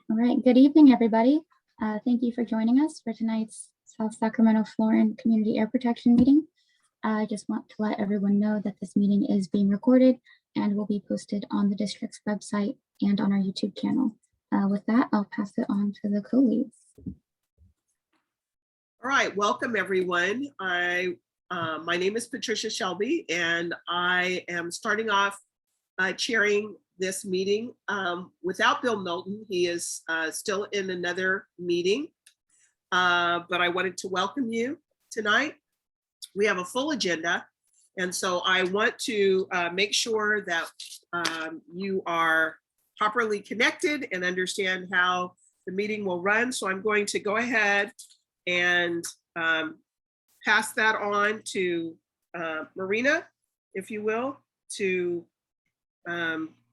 All right, good evening, everybody. Thank you for joining us for tonight's South Sacramento Florin Community Air Protection meeting. I just want to let everyone know that this meeting is being recorded and will be posted on the district's website and on our YouTube channel. With that, I'll pass it on to the co-leads. All right, welcome everyone. My name is Patricia Shelby, and I am starting off chairing this meeting without Bill Knowlton. He is still in another meeting, but I wanted to welcome you tonight. We have a full agenda, and so I want to make sure that you are properly connected and understand how the meeting will run. So I'm going to go ahead and pass that on to Marina, if you will, to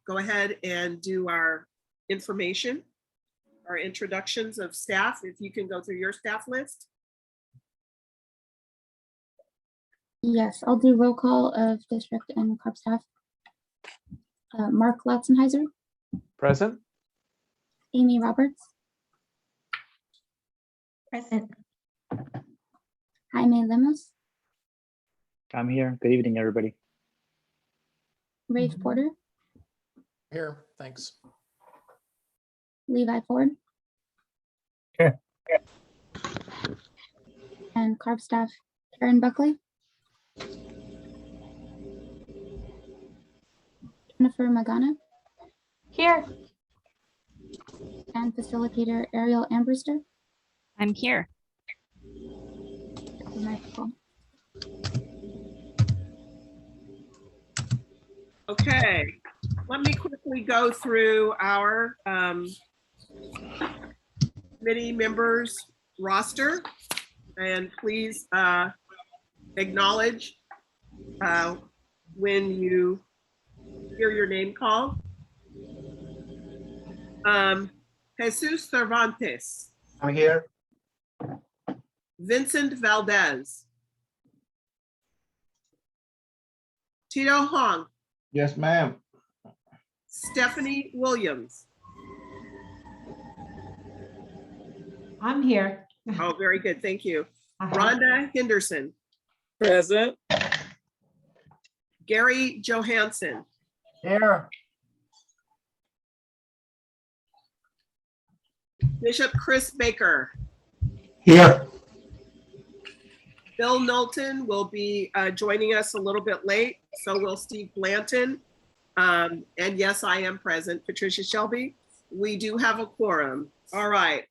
go ahead and do our information, our introductions of staff. If you can go through your staff list. Yes, I'll do roll call of district and club staff. Mark Latzenheiser. Present. Amy Roberts. Present. Jaime Lemos. I'm here. Good evening, everybody. Rafe Porter. Here, thanks. Levi Ford. Here. And carb staff Karen Buckley. Jennifer Magana. Here. And facilitator Ariel Ambrister. I'm here. Okay, let me quickly go through our committee members roster, and please acknowledge when you hear your name called. Jesus Cervantes. I'm here. Vincent Valdez. Tito Hong. Yes, ma'am. Stephanie Williams. I'm here. Oh, very good. Thank you. Rhonda Henderson. Present. Gary Johansson. Here. Bishop Chris Baker. Here. Bill Knowlton will be joining us a little bit late. So will Steve Blanton. And yes, I am present, Patricia Shelby. We do have a quorum. All right.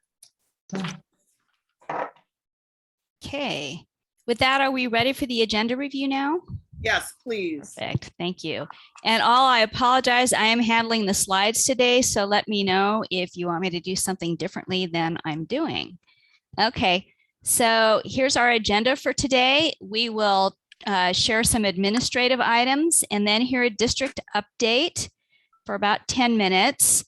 Okay. With that, are we ready for the agenda review now? Yes, please. Perfect. Thank you. And I apologize. I am handling the slides today, so let me know if you want me to do something differently than I'm doing. Okay. So here's our agenda for today. We will share some administrative items and then hear a district update for about 10 minutes.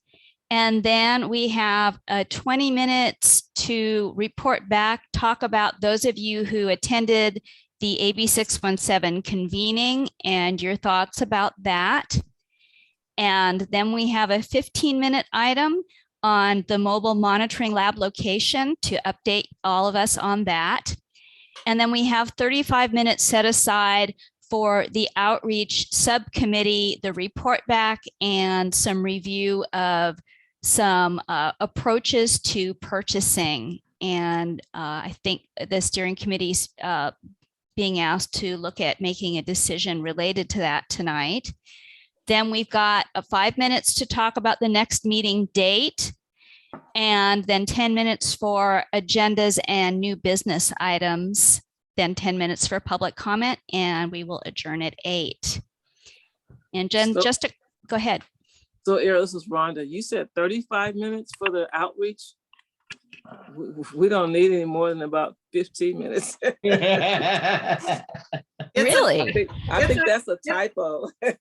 And then we have 20 minutes to report back, talk about those of you who attended the AB 617 convening and your thoughts about that. And then we have a 15-minute item on the mobile monitoring lab location to update all of us on that. And then we have 35 minutes set aside for the outreach subcommittee, the report back, and some review of some approaches to purchasing. And I think the steering committee's being asked to look at making a decision related to that tonight. Then we've got 5 minutes to talk about the next meeting date, and then 10 minutes for agendas and new business items, then 10 minutes for public comment, and we will adjourn at 8. And Jen, go ahead. So Ariel, this is Rhonda. You said 35 minutes for the outreach. We don't need any more than about 15 minutes. Really? I think that's a typo. It's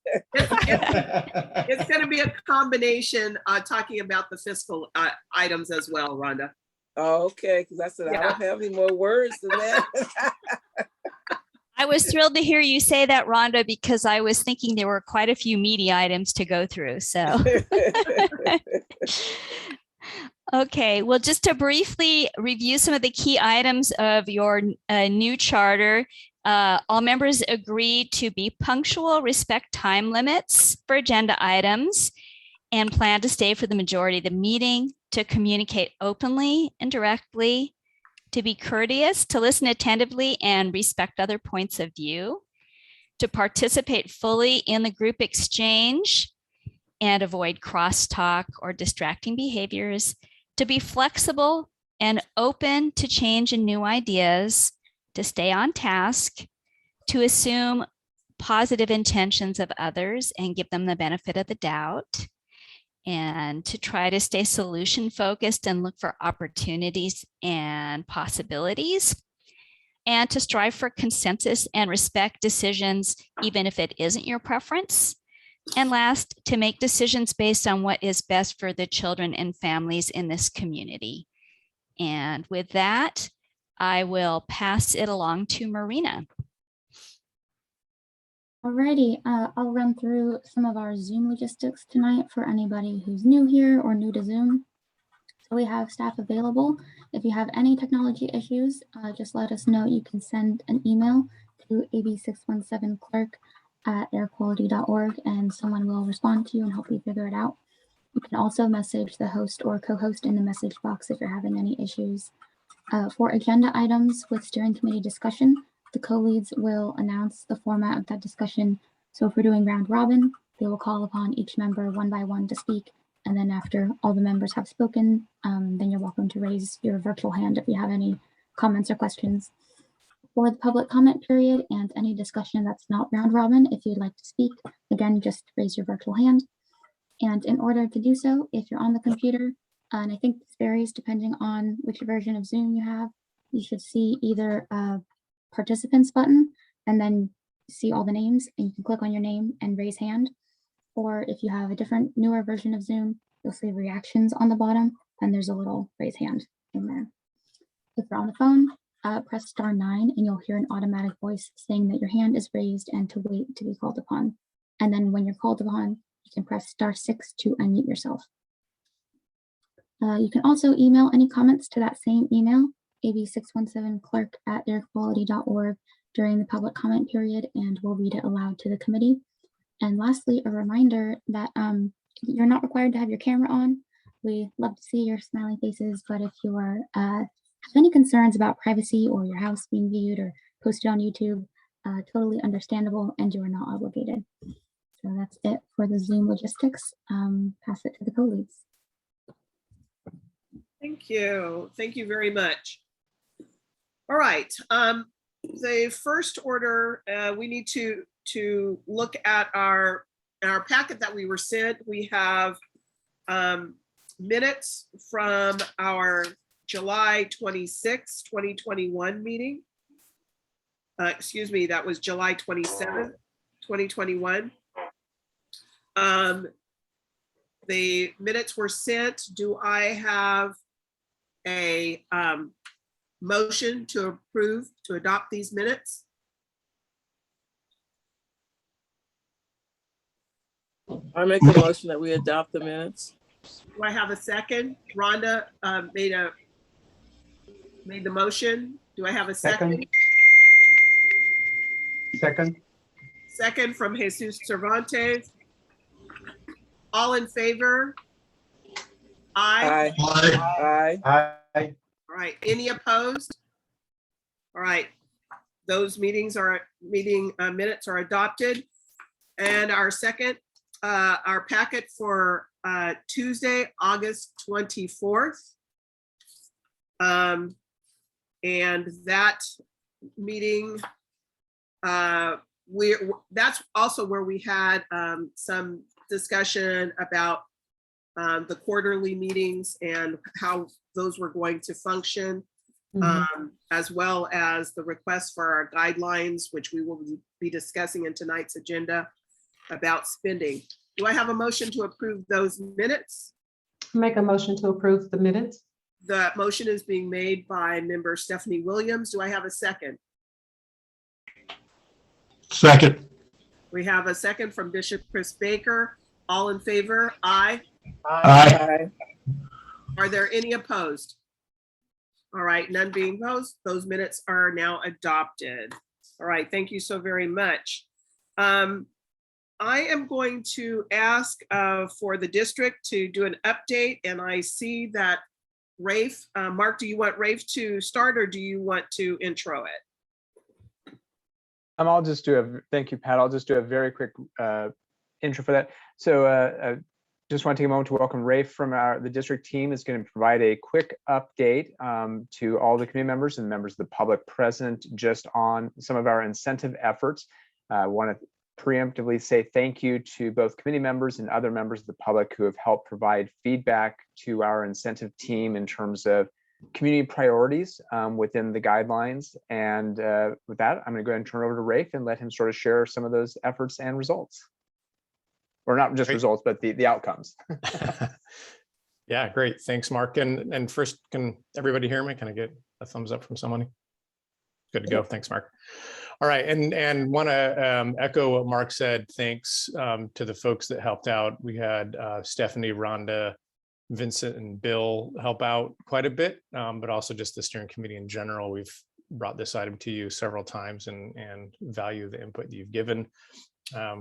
going to be a combination talking about the fiscal items as well, Rhonda. Oh, okay, because I said I don't have any more words than that. I was thrilled to hear you say that, Rhonda, because I was thinking there were quite a few meaty items to go through. So Okay, well, just to briefly review some of the key items of your new charter, all members agree to be punctual, respect time limits for agenda items, and plan to stay for the majority of the meeting, to communicate openly and directly, to be courteous, to listen attentively and respect other points of view, to participate fully in the group exchange and avoid crosstalk or distracting behaviors, to be flexible and open to change and new ideas, to stay on task, to assume positive intentions of others and give them the benefit of the doubt, and to try to stay solution focused and look for opportunities and possibilities, and to strive for consensus and respect decisions, even if it isn't your preference. And last, to make decisions based on what is best for the children and families in this community. And with that, I will pass it along to Marina. Alrighty, I'll run through some of our Zoom logistics tonight for anybody who's new here or new to Zoom. So we have staff available. If you have any technology issues, just let us know. You can send an email to ab617clerk@airquality.org and someone will respond to you and help you figure it out. You can also message the host or co-host in the message box if you're having any issues. For agenda items with steering committee discussion, the co-leads will announce the format of that discussion. So if we're doing round robin, they will call upon each member one by one to speak. And then after all the members have spoken, then you're welcome to raise your virtual hand if you have any comments or questions. For the public comment period and any discussion that's not round robin, if you'd like to speak, again, just raise your virtual hand. And in order to do so, if you're on the computer, and I think this varies depending on which version of Zoom you have, you should see either a participants button and then see all the names and you can click on your name and raise hand. Or if you have a different newer version of Zoom, you'll see reactions on the bottom and there's a little raise hand in there. If you're on the phone, press *9 and you'll hear an automatic voice saying that your hand is raised and to wait to be called upon. And then when you're called upon, you can press *6 to unmute yourself. You can also email any comments to that same email, ab617clerk@airquality.org during the public comment period, and we'll read it aloud to the committee. And lastly, a reminder that you're not required to have your camera on. We love to see your smiling faces, but if you are have any concerns about privacy or your house being viewed or posted on YouTube, totally understandable, and you are not obligated. So that's it for the Zoom logistics. Pass it to the co-leads. Thank you. Thank you very much. All right. The first order, we need to look at our packet that we were sent. We have minutes from our July 26, 2021 meeting. Excuse me, that was July 27th, 2021. The minutes were sent. Do I have a motion to approve, to adopt these minutes? I make a motion that we adopt the minutes. Do I have a second? Rhonda made the motion. Do I have a second? Second. Second from Jesus Cervantes. All in favor? Aye. Aye. Aye. All right, any opposed? All right, those minutes are adopted. And our second, our packet for Tuesday, August 24th. And that meeting, that's also where we had some discussion about the quarterly meetings and how those were going to function, as well as the request for our guidelines, which we will be discussing in tonight's agenda about spending. Do I have a motion to approve those minutes? Make a motion to approve the minutes. The motion is being made by member Stephanie Williams. Do I have a second? Second. We have a second from Bishop Chris Baker. All in favor? Aye. Aye. Are there any opposed? All right, none being opposed, those minutes are now adopted. All right, thank you so very much. I am going to ask for the district to do an update, and I see that Rafe, Mark, do you want Rafe to start or do you want to intro it? I'll just do thank you, Pat. I'll just do a very quick intro for that. So just want to take a moment to welcome Rafe from the district team. Is going to provide a quick update to all the community members and members of the public present just on some of our incentive efforts. I want to preemptively say thank you to both committee members and other members of the public who have helped provide feedback to our incentive team in terms of community priorities within the guidelines. And with that, I'm going to go ahead and turn it over to Rafe and let him sort of share some of those efforts and results. Or not just Great. results, but the outcomes. Yeah, great. Thanks, Mark. And first, can everybody hear me? Can I get a thumbs up from somebody? Good to go. Thanks, Mark. All right, and want to echo what Mark said. Thanks to the folks that helped out. We had Stephanie, Rhonda, Vincent, and Bill help out quite a bit, but also just the steering committee in general. We've brought this item to you several times and value the input that you've given.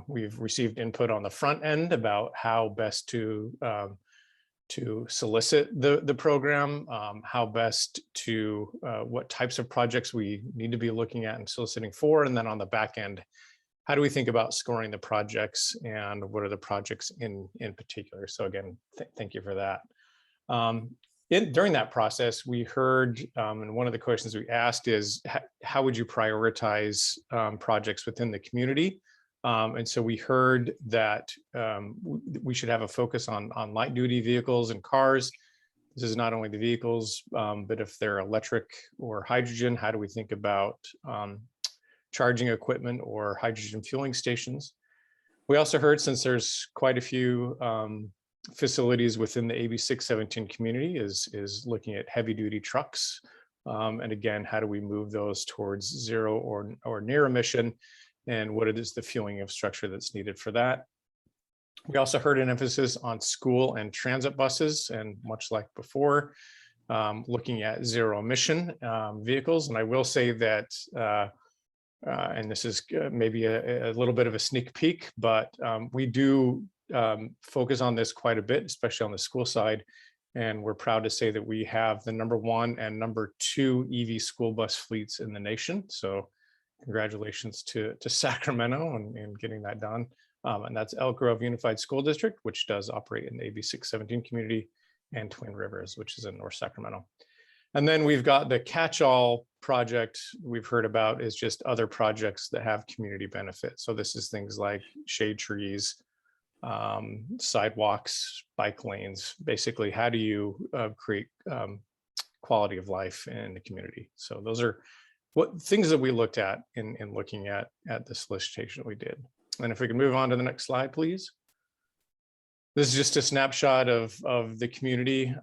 We've received input on the front end about how best to solicit the program, how best to, what types of projects we need to be looking at and soliciting for. And then on the back end, how do we think about scoring the projects and what are the projects in particular? So again, thank you for that. During that process, we heard, and one of the questions we asked is, how would you prioritize projects within the community? And so we heard that we should have a focus on light duty vehicles and cars. This is not only the vehicles, but if they're electric or hydrogen, how do we think about charging equipment or hydrogen fueling stations? We also heard, since there's quite a few facilities within the AB 617 community, is looking at heavy duty trucks. And again, how do we move those towards zero or near emission? And what is the fueling infrastructure that's needed for that? We also heard an emphasis on school and transit buses, and much like before, looking at zero emission vehicles. And I will say that, and this is maybe a little bit of a sneak peek, but we do focus on this quite a bit, especially on the school side. And we're proud to say that we have the #1 and #2 EV school bus fleets in the nation. So congratulations to Sacramento and getting that done. And that's Elk Grove Unified School District, which does operate in the AB 617 community, and Twin Rivers, which is in North Sacramento. And then we've got the catch-all project we've heard about is just other projects that have community benefit. So this is things like shade trees, sidewalks, bike lanes. Basically, how do you create quality of life in the community? So those are what things that we looked at in looking at the solicitation we did. And if we can move on to the next slide, please. This is just a snapshot of the community.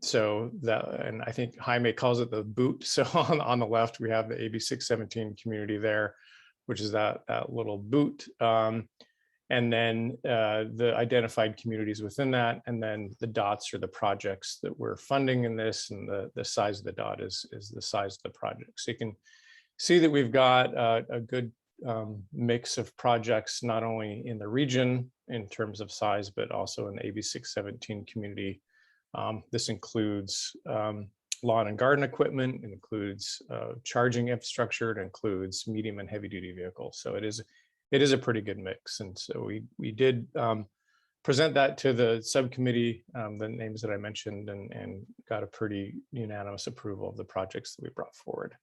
So that, and I think Jaime calls it the boot. So on the left, we have the AB 617 community there, which is that little boot. And then the identified communities within that, and then the dots are the projects that we're funding in this, and the size of the dot is the size of the project. So you can see that we've got a good mix of projects, not only in the region in terms of size, but also in the AB 617 community. This includes lawn and garden equipment, it includes charging infrastructure, it includes medium and heavy duty vehicles. So it is a pretty good mix. And so we did present that to the subcommittee, the names that I mentioned, and got a pretty unanimous approval of the projects that we brought forward.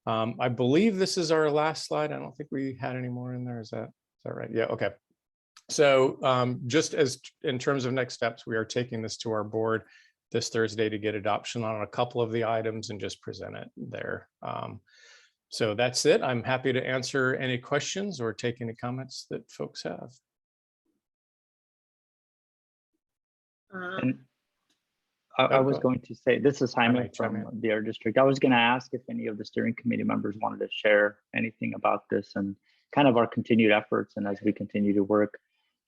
I believe this is our last slide. I don't think we had any more in there. Is that right? Yeah, okay. So just as in terms of next steps, we are taking this to our board this Thursday to get adoption on a couple of the items and just present it there. So that's it. I'm happy to answer any questions or take any comments that folks have. And I was going to say, this is Jaime from the Air District. I was going to ask if any of the steering committee members wanted to share anything about this and kind of our continued efforts, and as we continue to work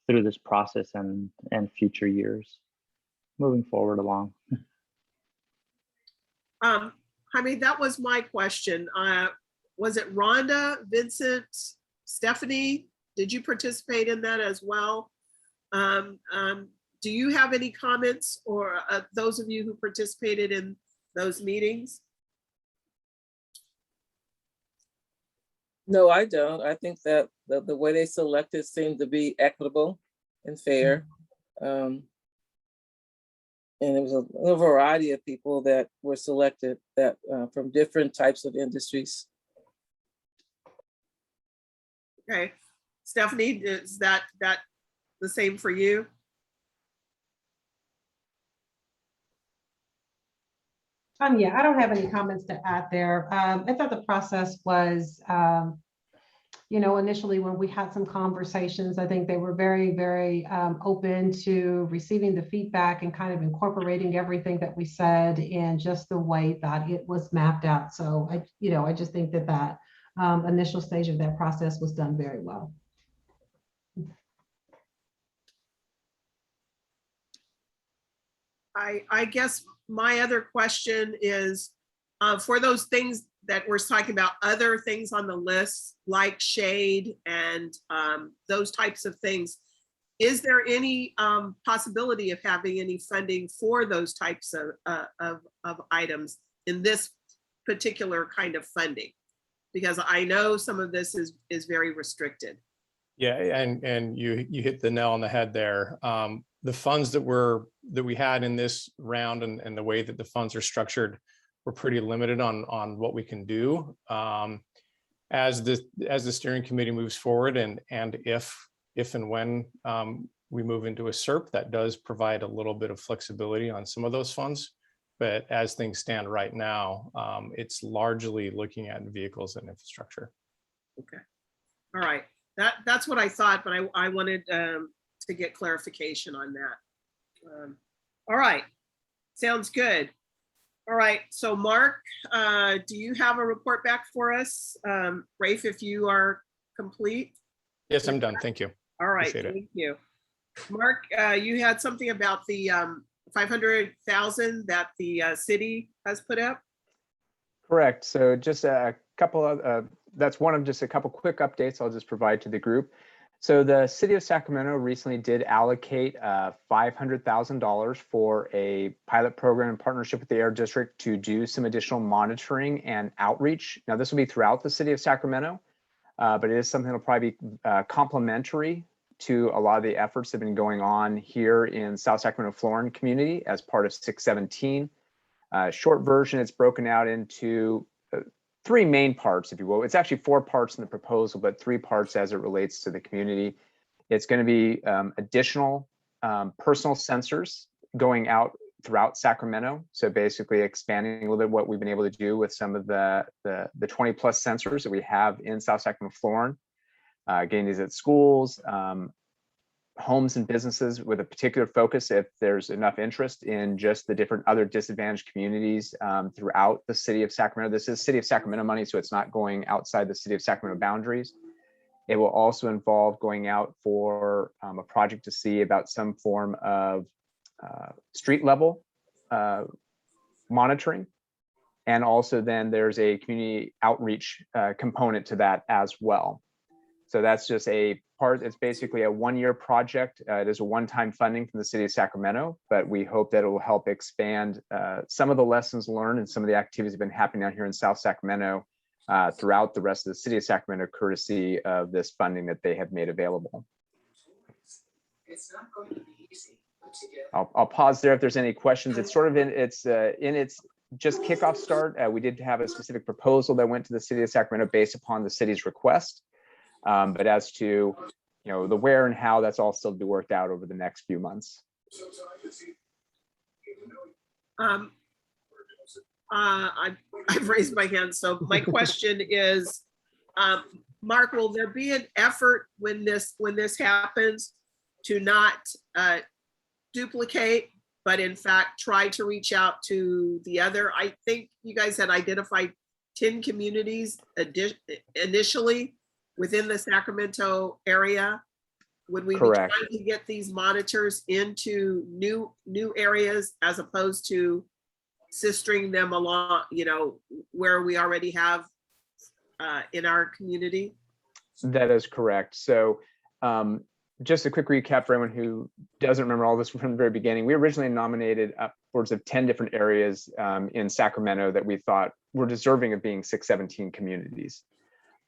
through this process and future years. moving forward along. Jaime, that was my question. Was it Rhonda, Vincent, Stephanie? Did you participate in that as well? Do you have any comments, or those of you who participated in those meetings? No, I don't. I think that the way they selected seemed to be equitable and fair. And it was a variety of people that were selected that from different types of industries. Okay, Stephanie, is that the same for you? Yeah, I don't have any comments to add there. I thought the process was, initially when we had some conversations, I think they were very, very open to receiving the feedback and kind of incorporating everything that we said in just the way that it was mapped out. So I just think that initial stage of that process was done very well. I guess my other question is, for those things that we're talking about, other things on the list like shade and those types of things, is there any possibility of having any funding for those types of items in this particular kind of funding? Because I know some of this is very restricted. Yeah, and you hit the nail on the head there. The funds that we had in this round and the way that the funds are structured were pretty limited on what we can do. As the steering committee moves forward and if and when we move into a SERP, that does provide a little bit of flexibility on some of those funds. But as things stand right now, it's largely looking at vehicles and infrastructure. Okay, all right. That's what I thought, but I wanted to get clarification on that. All right, sounds good. All right, so Mark, do you have a report back for us? Rafe, if you are complete. Yes, I'm done. Thank you. All right, Appreciate thank you. Mark, you had something about the 500,000 that the city has put up? Correct. So just a couple of, that's one of just a couple quick updates I'll just provide to the group. So the city of Sacramento recently did allocate $500,000 for a pilot program in partnership with the Air District to do some additional monitoring and outreach. Now this will be throughout the city of Sacramento, but it is something that'll probably be complementary to a lot of the efforts that have been going on here in South Sacramento Florin community as part of 617. Short version, it's broken out into three main parts, if you will. It's actually 4 parts in the proposal, but 3 parts as it relates to the community. It's going to be additional personal sensors going out throughout Sacramento. So basically expanding a little bit what we've been able to do with some of the 20 plus sensors that we have in South Sacramento Florin, getting these at schools, homes and businesses with a particular focus if there's enough interest in just the different other disadvantaged communities throughout the city of Sacramento. This is city of Sacramento money, so it's not going outside the city of Sacramento boundaries. It will also involve going out for a project to see about some form of street level monitoring. And also then there's a community outreach component to that as well. So that's just a part, it's basically a 1-year project. It is a one-time funding from the city of Sacramento, but we hope that it will help expand some of the lessons learned and some of the activities that have been happening out here in South Sacramento throughout the rest of the city of Sacramento, courtesy of this funding that they have made available. It's not going to be easy. I'll pause there if there's any questions. It's sort of in its just kickoff start. We did have a specific proposal that went to the city of Sacramento based upon the city's request. But as to the where and how, that's all still to be worked out over the next few months. I've raised my hand. So my question is, Mark, will there be an effort when this happens to not duplicate, but in fact try to reach out to the other? I think you guys had identified 10 communities initially within the Sacramento area. Would we be Correct. trying to get these monitors into new areas as opposed to sistering them along, where we already have in our community? That is correct. So just a quick recap for anyone who doesn't remember all this from the very beginning. We originally nominated upwards of 10 different areas in Sacramento that we thought were deserving of being 617 communities.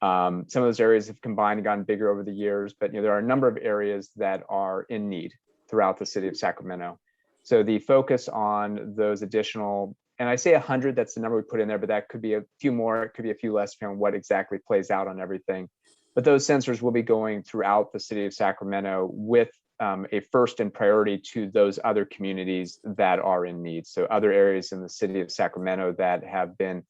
Some of those areas have combined and gotten bigger over the years, but there are a number of areas that are in need throughout the city of Sacramento. So the focus on those additional, and I say 100, that's the number we put in there, but that could be a few more, it could be a few less, depending on what exactly plays out on everything. But those sensors will be going throughout the city of Sacramento with a first and priority to those other communities that are in need. So other areas in the city of Sacramento that have been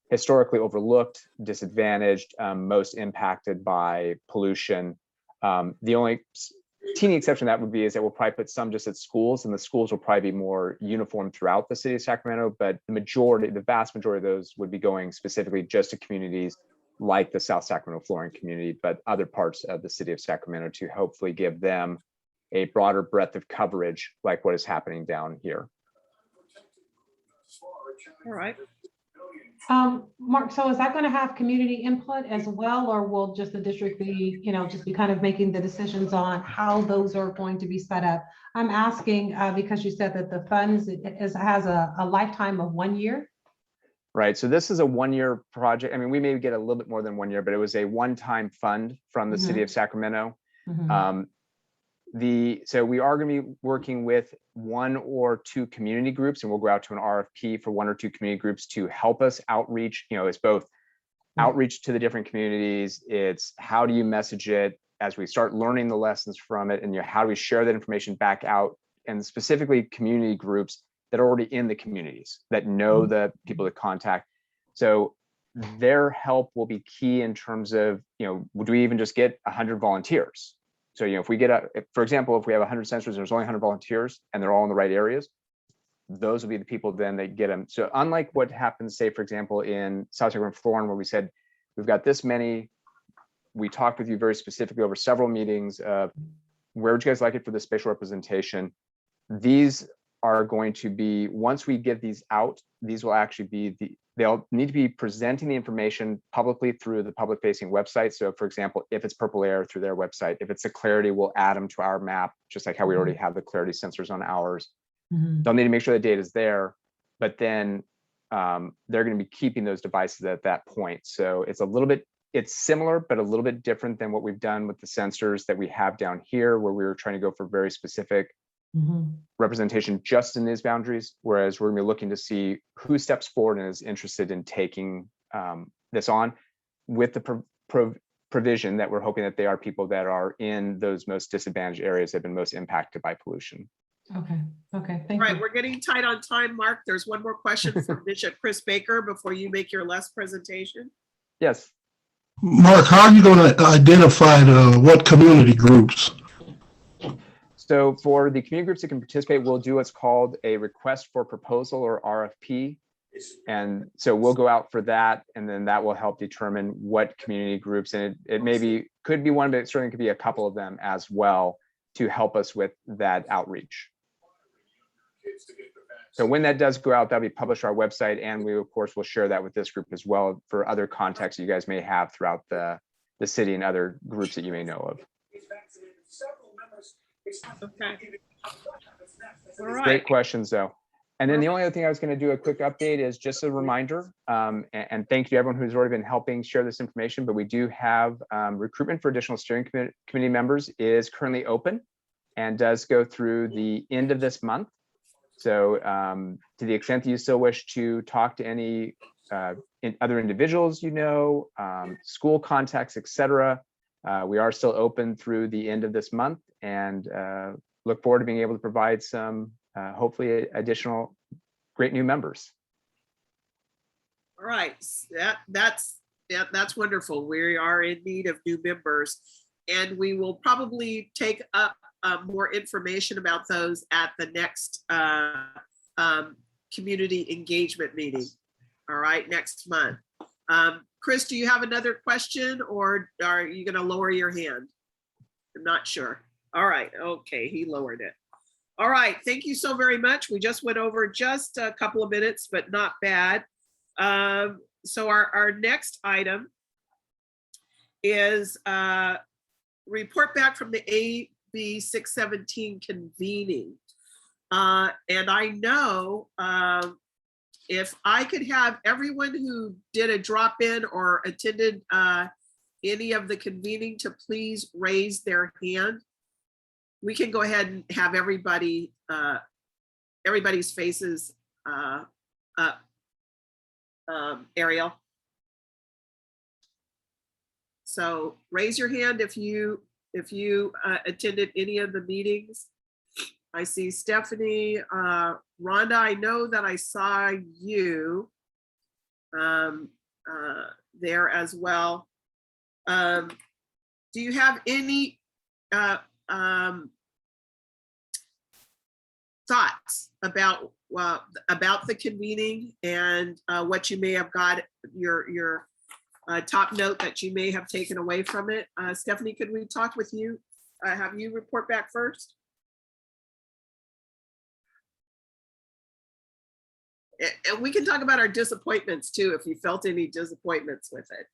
historically overlooked, disadvantaged, most impacted by pollution. The only teeny exception that would be is that we'll probably put some just at schools, and the schools will probably be more uniform throughout the city of Sacramento, but the vast majority of those would be going specifically just to communities like the South Sacramento flooring community, but other parts of the city of Sacramento to hopefully give them a broader breadth of coverage like what is happening down here. All right. Mark, so is that going to have community input as well, or will just the district be, just be kind of making the decisions on how those are going to be set up? I'm asking because you said that the funds has a lifetime of 1 year. Right. So this is a 1-year project. I mean, we may get a little bit more than 1 year, but it was a one-time fund from the city of Sacramento. So we are going to be working with 1 or 2 community groups, and we'll go out to an RFP for 1 or 2 community groups to help us outreach. It's both outreach to the different communities. It's how do you message it as we start learning the lessons from it, and how do we share that information back out, and specifically community groups that are already in the communities that know the people to contact. So their help will be key in terms of, would we even just get 100 volunteers? So, if we get for example, if we have 100 sensors, there's only 100 volunteers and they're all in the right areas, those will be the people then that get them. So unlike what happens, say, for example, in South Sacramento flooring, where we said, we've got this many, we talked with you very specifically over several meetings of where would you guys like it for the spatial representation? These are going to be, once we get these out, these will actually be they'll need to be presenting the information publicly through the public facing website. So for example, if it's Purple Air, through their website, if it's a Clarity, we'll add them to our map, just like how we already have the Clarity sensors on ours. They'll need to make sure the data is there, but then they're going to be keeping those devices at that point. So it's similar, but a little bit different than what we've done with the sensors that we have down here, where we were trying to go for very specific representation just in these boundaries, whereas we're going to be looking to see who steps forward and is interested in taking this on, with the provision that we're hoping that they are people that are in those most disadvantaged areas that have been most impacted by pollution. Okay, thank you. Right, we're getting tight on time, Mark. There's one more question from Bishop Chris Baker before you make your last presentation. Yes. Mark, how are you going to identify what community groups? So for the community groups that can participate, we'll do what's called a request for proposal, or RFP. And so we'll go out for that, and then that will help determine what community groups, and it could be one, but it certainly could be a couple of them as well, to help us with that outreach. So when that does go out, that'll be published on our website, and we of course will share that with this group as well for other contacts you guys may have throughout the city and other groups that you may know of. Okay. All right. Great questions though. And then the only other thing I was going to do a quick update is just a reminder, and thank you to everyone who's already been helping share this information, but we do have recruitment for additional steering committee members is currently open and does go through the end of this month. So to the extent that you still wish to talk to any other individuals, school contacts, etc., we are still open through the end of this month, and look forward to being able to provide some hopefully additional great new members. All right, that's wonderful. We are in need of new members, and we will probably take up more information about those at the next community engagement meeting. All right, next month. Chris, do you have another question, or are you going to lower your hand? I'm not sure. All right, okay, he lowered it. All right, thank you so very much. We just went over just a couple of minutes, but not bad. So our next item is report back from the AB 617 convening. And I know if I could have everyone who did a drop-in or attended any of the convening to please raise their hand. We can go ahead and have everybody, everybody's faces up. Ariel. So raise your hand if you attended any of the meetings. I see Stephanie, Rhonda, I know that I saw you there as well. Do you have any thoughts about the convening and what you may have got, your top note that you may have taken away from it? Stephanie, could we talk with you? Have you report back first? And we can talk about our disappointments too, if you felt any disappointments with it.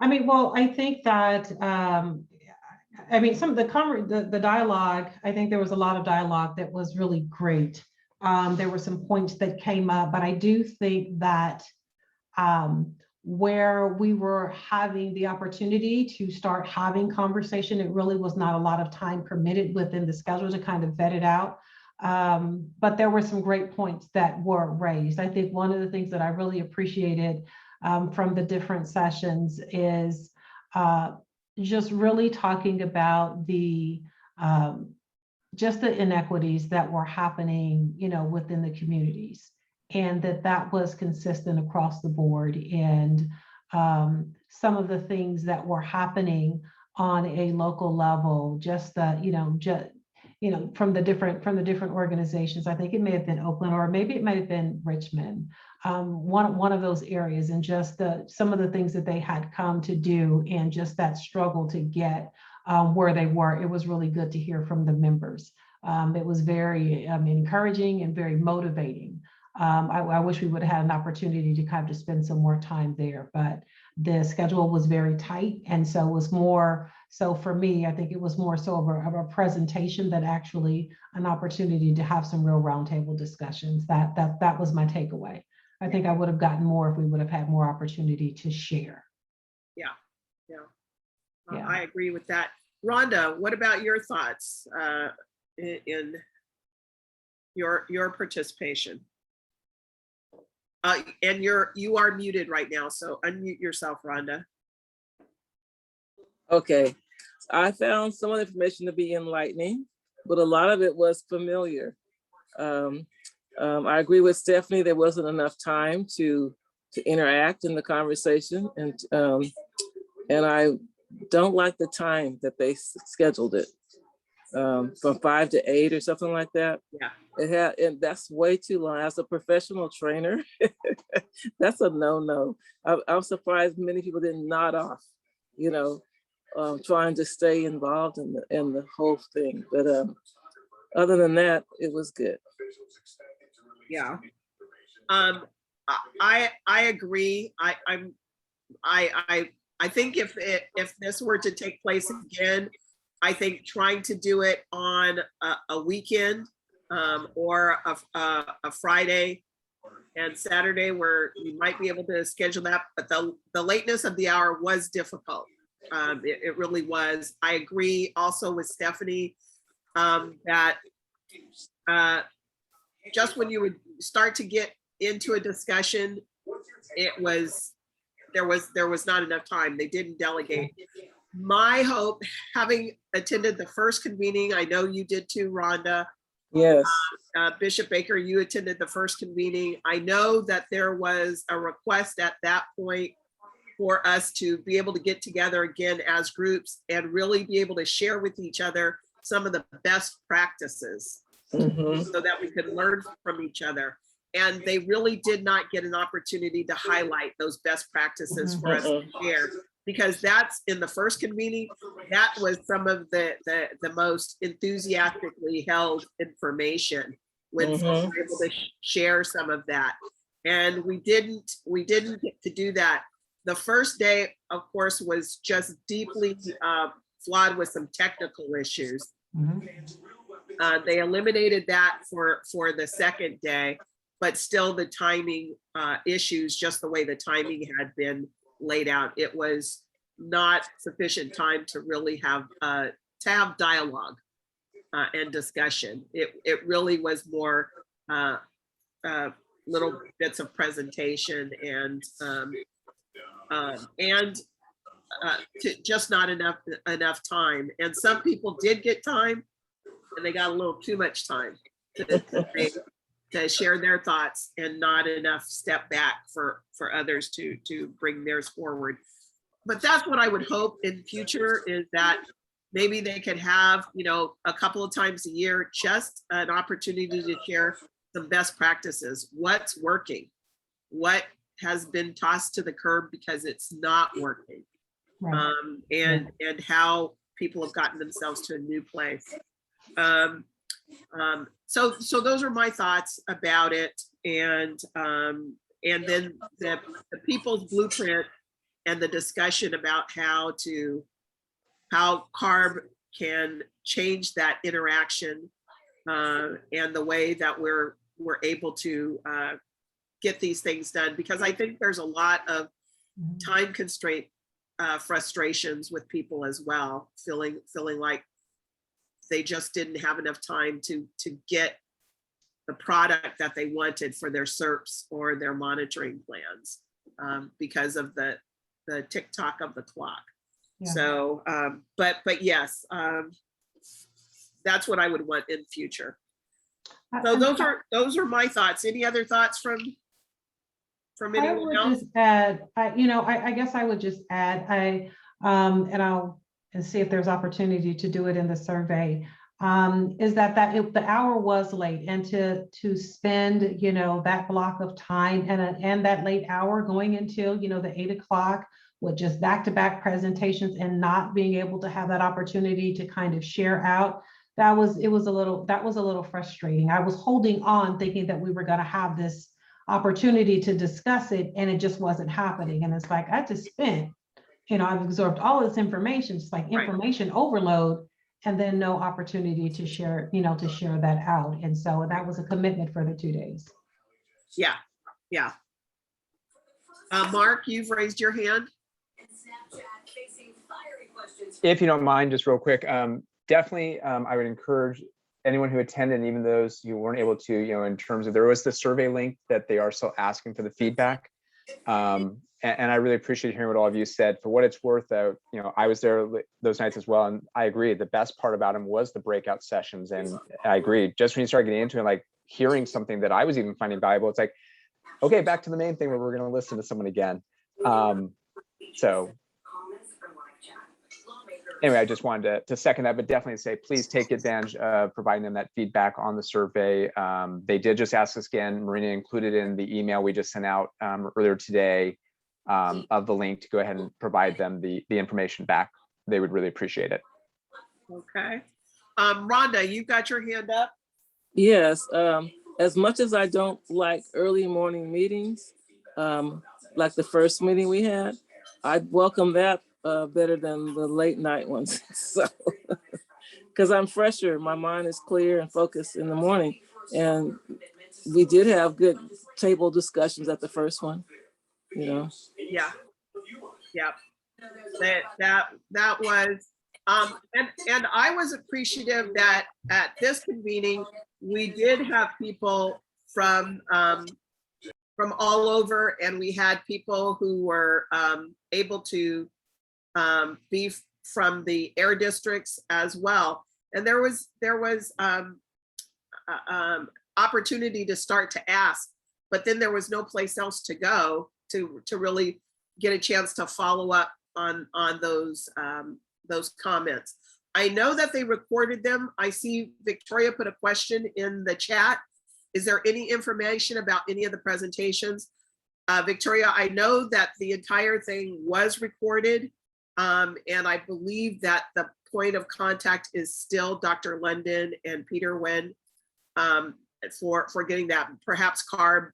I mean, well, I think that, I mean, some of the dialogue, I think there was a lot of dialogue that was really great. There were some points that came up, but I do think that where we were having the opportunity to start having conversation, it really was not a lot of time permitted within the schedule to kind of vet it out. But there were some great points that were raised. I think one of the things that I really appreciated from the different sessions is just really talking about the just the inequities that were happening, you know, within the communities, and that was consistent across the board. And some of the things that were happening on a local level, just that, from the different organizations. I think it may have been Oakland, or maybe it might have been Richmond, one of those areas, and just some of the things that they had come to do, and just that struggle to get where they were. It was really good to hear from the members. It was very encouraging and very motivating. I wish we would have had an opportunity to kind of spend some more time there, but the schedule was very tight. And so it was more, so for me, I think it was more so of a presentation than actually an opportunity to have some real roundtable discussions. That was my takeaway. I think I would have gotten more if we would have had more opportunity to share. Yeah. I agree with that. Rhonda, what about your thoughts in your participation? And you are muted right now, so unmute yourself, Rhonda. Okay, I found some of the information to be enlightening, but a lot of it was familiar. I agree with Stephanie, there wasn't enough time to interact in the conversation, and I don't like the time that they scheduled it, from 5 to 8 or something like that. Yeah, and that's way too long. As a professional trainer, that's a no-no. I'm surprised many people didn't nod off, trying to stay involved in the whole thing. But other than that, it was good. Yeah. I agree. I think if this were to take place again, I think trying to do it on a weekend or a Friday and Saturday, where you might be able to schedule that, but the lateness of the hour was difficult. It really was. I agree also with Stephanie that just when you would start to get into a discussion, there was not enough time. They didn't delegate. My hope, having attended the first convening, I know you did too, Rhonda. Yes. Bishop Baker, you attended the first convening. I know that there was a request at that point for us to be able to get together again as groups and really be able to share with each other some of the best practices, so that we could learn from each other. And they really did not get an opportunity to highlight those best practices for us to share. because that's in the first convening, that was some of the most enthusiastically held information when Mhm. folks were able to share some of that. And we didn't get to do that. The first day, of course, was just deeply flawed with some technical issues. They eliminated that for the second day, but still the timing issues, just the way the timing had been laid out, it was not sufficient time to really have dialogue and discussion. It really was more little bits of presentation and just not enough time. And some people did get time, and they got a little too much time to share their thoughts, and not enough step back for others to bring theirs forward. But that's what I would hope in future, is that maybe they could have, a couple of times a year, just an opportunity to share some best practices. What's working? What has been tossed to the curb because it's not working? Right. And how people have gotten themselves to a new place. So those are my thoughts about it. And then the people's blueprint and the discussion about how CARB can change that interaction and the way that we're able to get these things done, because I think there's a lot of time constraint frustrations with people as well, feeling like they just didn't have enough time to get the product that they wanted for their SERPs or their monitoring plans because of the tick-tock of the clock. Yeah. So, but yes, that's what I would want in future. So those are my thoughts. Any other thoughts from I anyone would else? just add, I guess I would just add, and I'll see if there's opportunity to do it in the survey, is that the hour was late, and to spend, that block of time and that late hour going until, the 8 o'clock with just back-to-back presentations and not being able to have that opportunity to kind of share out, that was a little frustrating. I was holding on thinking that we were going to have this opportunity to discuss it, and it just wasn't happening. And it's like, I just spent, I've absorbed all this information, just like information overload, and then no opportunity to share, that out. And so that was a commitment for the 2 days. Yeah. Mark, you've raised your hand. If you don't mind, just real quick, definitely, I would encourage anyone who attended, and even those who weren't able to, in terms of, there was the survey link that they are still asking for the feedback. And I really appreciate hearing what all of you said. For what it's worth, though, I was there those nights as well, and I agree. The best part about them was the breakout sessions, and I agree. Just when you start getting into it, like hearing something that I was even finding valuable, it's like, okay, back to the main thing where we're going to listen to someone again. So anyway, I just wanted to second that, but definitely say, please take advantage of providing them that feedback on the survey. They did just ask us again, Marina included in the email we just sent out earlier today of the link to go ahead and provide them the information back. They would really appreciate it. Okay. Rhonda, you've got your hand up. Yes, as much as I don't like early morning meetings, like the first meeting we had, I welcome that better than the late night ones. So, because I'm fresher, my mind is clear and focused in the morning. And we did have good table discussions at the first one, Yeah. That was, and I was appreciative that at this convening, we did have people from all over, and we had people who were able to be from the air districts as well. And there was opportunity to start to ask, but then there was no place else to go to really get a chance to follow up on those comments. I know that they recorded them. I see Victoria put a question in the chat. Is there any information about any of the presentations? Victoria, I know that the entire thing was recorded, and I believe that the point of contact is still Dr. London and Peter Wen, for getting that. Perhaps Carb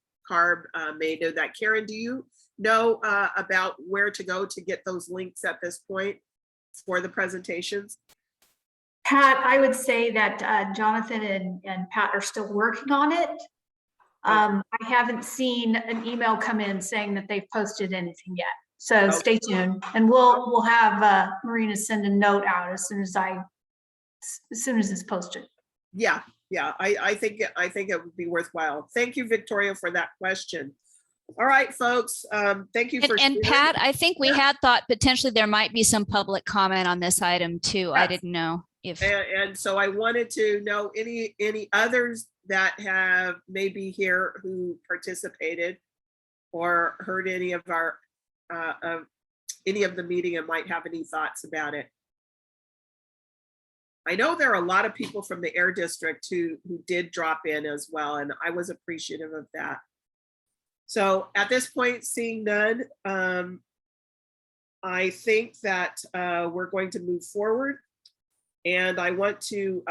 may know that. Karen, do you know about where to go to get those links at this point for the presentations? Pat, I would say that Jonathan and Pat are still working on it. I haven't seen an email come in saying that they've posted anything yet. So stay tuned, and we'll have Marina send a note out as soon as it's posted. Yeah, I think it would be worthwhile. Thank you, Victoria, for that question. All right, folks. Thank you for and Pat, I think we had thought potentially there might be some public comment on this item too. I didn't know if. And so I wanted to know any others that have maybe here who participated or heard any of our any of the meeting and might have any thoughts about it. I know there are a lot of people from the Air District who did drop in as well, and I was appreciative of that. So at this point, seeing none, I think that we're going to move forward. And I want to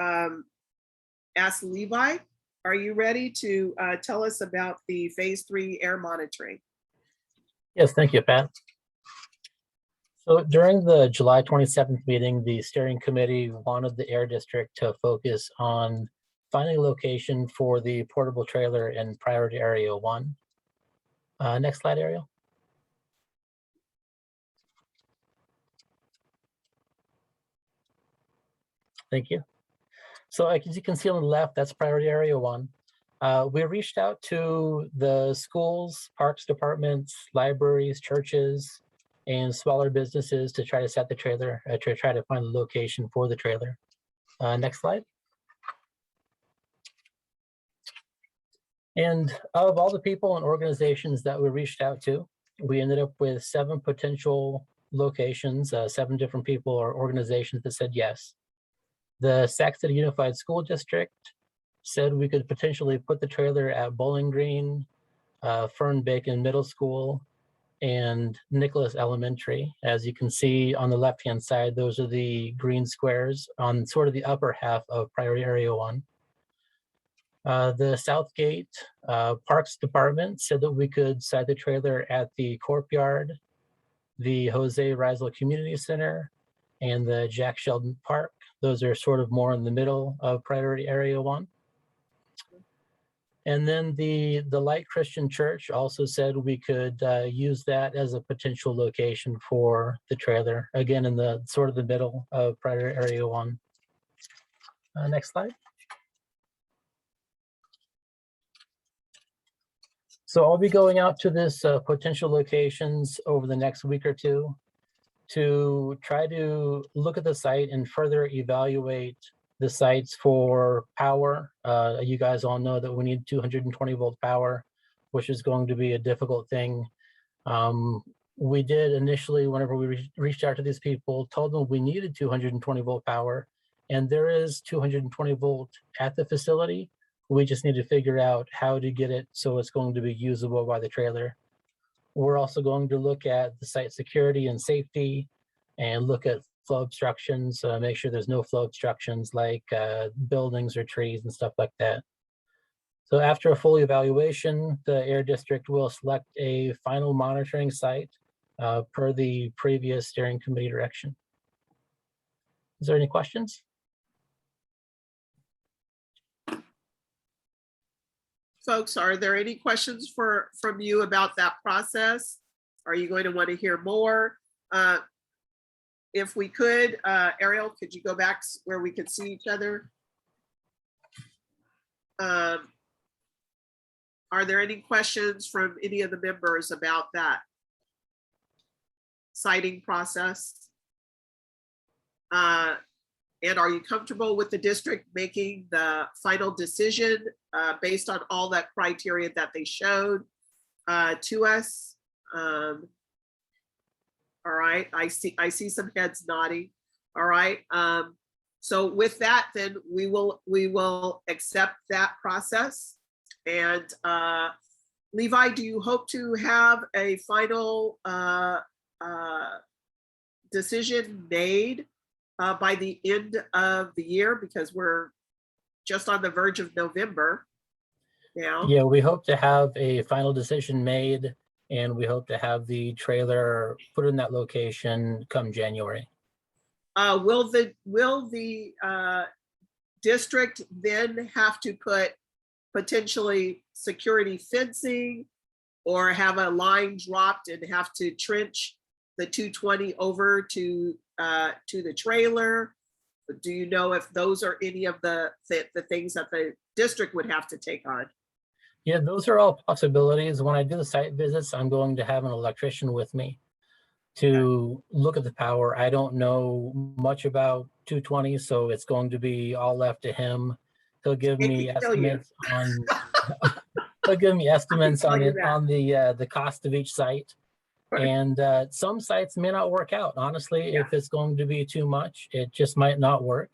ask Levi, are you ready to tell us about the phase 3 air monitoring? Yes, thank you, Pat. So during the July 27th meeting, the steering committee wanted the Air District to focus on finding a location for the portable trailer in priority area 1. Next slide, Ariel. Thank you. So as you can see on the left, that's priority area 1. We reached out to the schools, parks departments, libraries, churches, and smaller businesses to try to set the trailer, to try to find the location for the trailer. Next slide. And of all the people and organizations that we reached out to, we ended up with 7 potential locations, 7 different people or organizations that said yes. The Sac City Unified School District said we could potentially put the trailer at Bowling Green, Fern Bacon Middle School, and Nicholas Elementary. As you can see on the left-hand side, those are the green squares on sort of the upper half of priority area 1. The Southgate Parks Department said that we could site the trailer at the Courtyard, the Jose Rizal Community Center, and the Jack Sheldon Park. Those are sort of more in the middle of priority area 1. And then the Light Christian Church also said we could use that as a potential location for the trailer, again in the sort of the middle of priority area 1. Next slide. So I'll be going out to this potential locations over the next week or two to try to look at the site and further evaluate the sites for power. You guys all know that we need 220 volt power, which is going to be a difficult thing. We did initially, whenever we reached out to these people, told them we needed 220 volt power, and there is 220 volt at the facility. We just need to figure out how to get it so it's going to be usable by the trailer. We're also going to look at the site security and safety and look at flow obstructions, make sure there's no flow obstructions like buildings or trees and stuff like that. So after a full evaluation, the Air District will select a final monitoring site per the previous steering committee direction. Is there any questions? Folks, are there any questions from you about that process? Are you going to want to hear more? If we could, Ariel, could you go back where we could see each other? Are there any questions from any of the members about that siting process? And are you comfortable with the district making the final decision based on all that criteria that they showed to us? All right, I see some heads nodding. All right, so with that, then we will accept that process, and Levi, do you hope to have a final decision made by the end of the year? Because we're just on the verge of November now. Yeah, we hope to have a final decision made, and we hope to have the trailer put in that location come January. Will the district then have to put potentially security fencing or have a line dropped and have to trench the 220 over to the trailer? Do you know if those are any of the things that the district would have to take on? Yeah, those are all possibilities. When I do the site visits, I'm going to have an electrician with me to look at the power. I don't know much about 220, so it's going to be all left to him. He'll give me estimates on he'll give me estimates on it, on the cost of each site. Right. And some sites may not work out. Honestly, if it's going to be too much, it just might not work.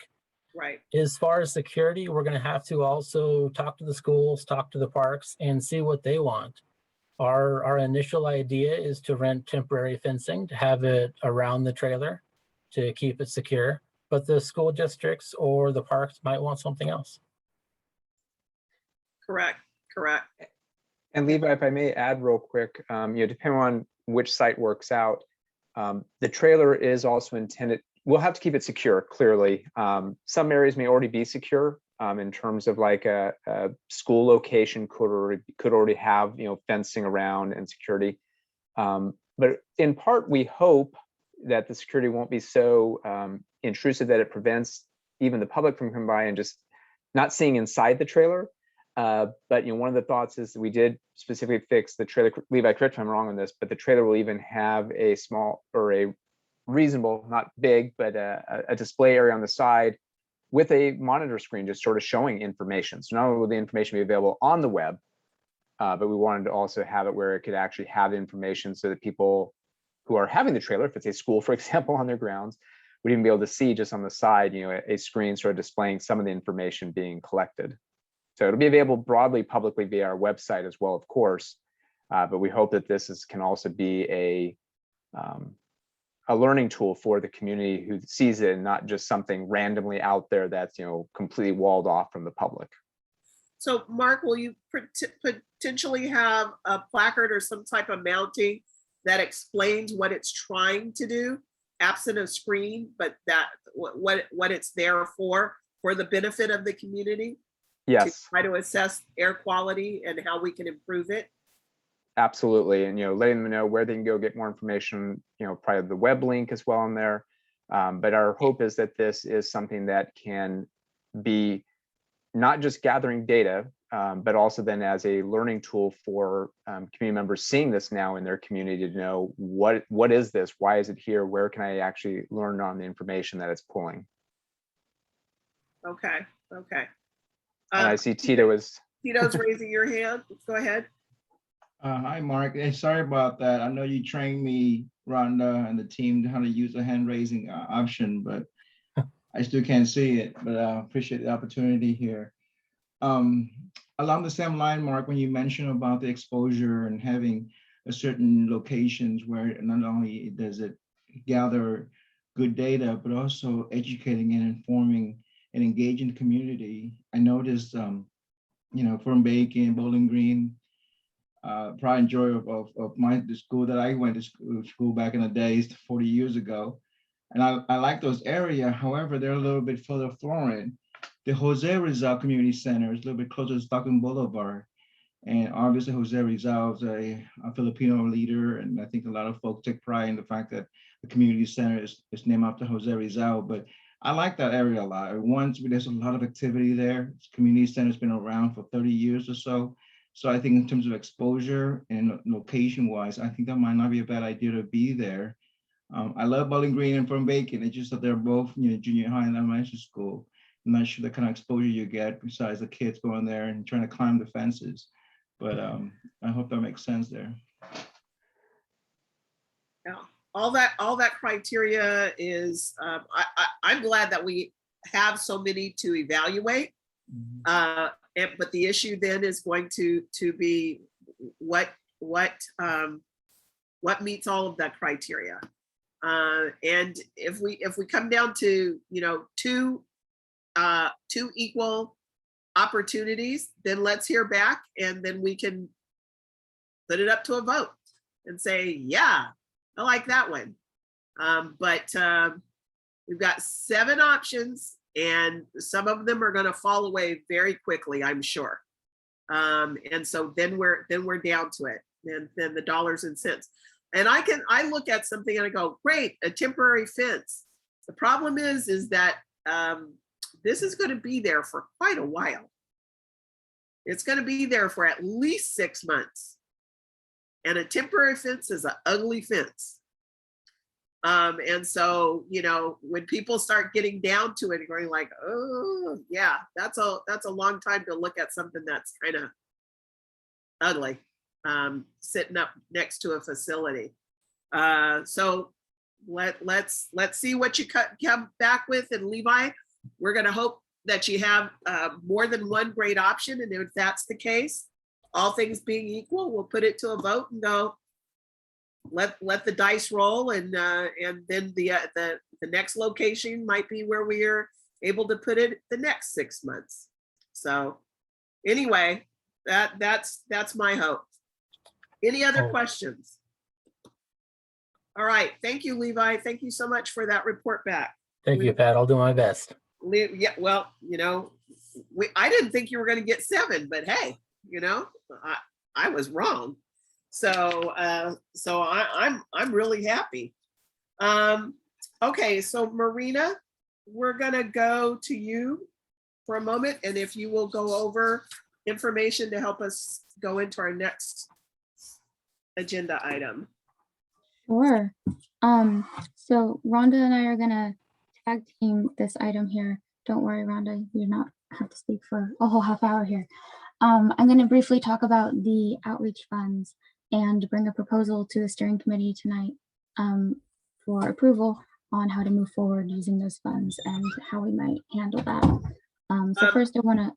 Right. As far as security, we're going to have to also talk to the schools, talk to the parks, and see what they want. Our initial idea is to rent temporary fencing, to have it around the trailer to keep it secure. But the school districts or the parks might want something else. Correct. Correct. And Levi, if I may add real quick, depending on which site works out, the trailer is also intended, we'll have to keep it secure, clearly. Some areas may already be secure in terms of like a school location could already have, fencing around and security. But in part, we hope that the security won't be so intrusive that it prevents even the public from coming by and just not seeing inside the trailer. But one of the thoughts is that we did specifically fix the trailer. Levi, correct if I'm wrong on this, but the trailer will even have a small or a reasonable, not big, but a display area on the side with a monitor screen just sort of showing information. So not only will the information be available on the web, but we wanted to also have it where it could actually have information so that people who are having the trailer, if it's a school, for example, on their grounds, would even be able to see just on the side, a screen sort of displaying some of the information being collected. So it'll be available broadly publicly via our website as well, of course, but we hope that this can also be a learning tool for the community who sees it and not just something randomly out there that's completely walled off from the public. So Mark, will you potentially have a placard or some type of mounting that explains what it's trying to do, absent of screen, but that what it's there for the benefit of the community? Yes. To try to assess air quality and how we can improve it? Absolutely. And, letting them know where they can go get more information, probably the web link as well on there. But our hope is that this is something that can be not just gathering data, but also then as a learning tool for community members seeing this now in their community to know what is this? Why is it here? Where can I actually learn on the information that it's pulling? Okay. Okay. And I see Tito is. Tito's raising your hand. Go ahead. Hi, Mark. Hey, sorry about that. I know you trained me, Rhonda, and the team how to use the hand raising option, but I still can't see it. But I appreciate the opportunity here. Along the same line, Mark, when you mentioned about the exposure and having a certain locations where not only does it gather good data, but also educating and informing and engaging the community. I noticed, from Bacon, Bowling Green, pride and joy of the school that I went to school back in the days, 40 years ago. And I like those areas. However, they're a little bit further forward. The Jose Rizal Community Center is a little bit closer to Stockton Boulevard. And obviously Jose Rizal is a Filipino leader. And I think a lot of folks take pride in the fact that the community center is named after Jose Rizal. But I like that area a lot. There's a lot of activity there. This community center has been around for 30 years or so. So I think in terms of exposure and location-wise, I think that might not be a bad idea to be there. I love Bowling Green and from Bacon. It's just that they're both junior high and elementary school. I'm not sure the kind of exposure you get besides the kids going there and trying to climb the fences. But I hope that makes sense there. Yeah. All that criteria is, I'm glad that we have so many to evaluate. But the issue then is going to be what meets all of that criteria. And if we come down to, you know, two equal opportunities, then let's hear back, and then we can put it up to a vote and say, yeah, I like that one. But we've got 7 options, and some of them are going to fall away very quickly, I'm sure. And so then we're down to it, and then the dollars and cents. And I look at something and I go, great, a temporary fence. The problem is that this is going to be there for quite a while. It's going to be there for at least 6 months. And a temporary fence is an ugly fence. And so, you know, when people start getting down to it and going like, oh yeah, that's a long time to look at something that's kind of ugly, sitting up next to a facility. So let's see what you come back with. And Levi, we're going to hope that you have more than one great option. And if that's the case, all things being equal, we'll put it to a vote and go, let the dice roll, and then the next location might be where we are able to put it the next 6 months. So anyway, that's my hope. Any other questions? All right, thank you, Levi. Thank you so much for that report back. Thank you, Pat. I'll do my best. Yeah, well, you know, I didn't think you were going to get 7, but hey, you know, I was wrong. So I'm really happy. Okay, so Marina, we're gonna go to you for a moment, and if you will go over information to help us go into our next agenda item. Sure. So Rhonda and I are gonna tag team this item here. Don't worry, Rhonda, you do not have to speak for a whole half hour here. I'm gonna briefly talk about the outreach funds and bring a proposal to the steering committee tonight for approval on how to move forward using those funds and how we might handle that. So first I'm gonna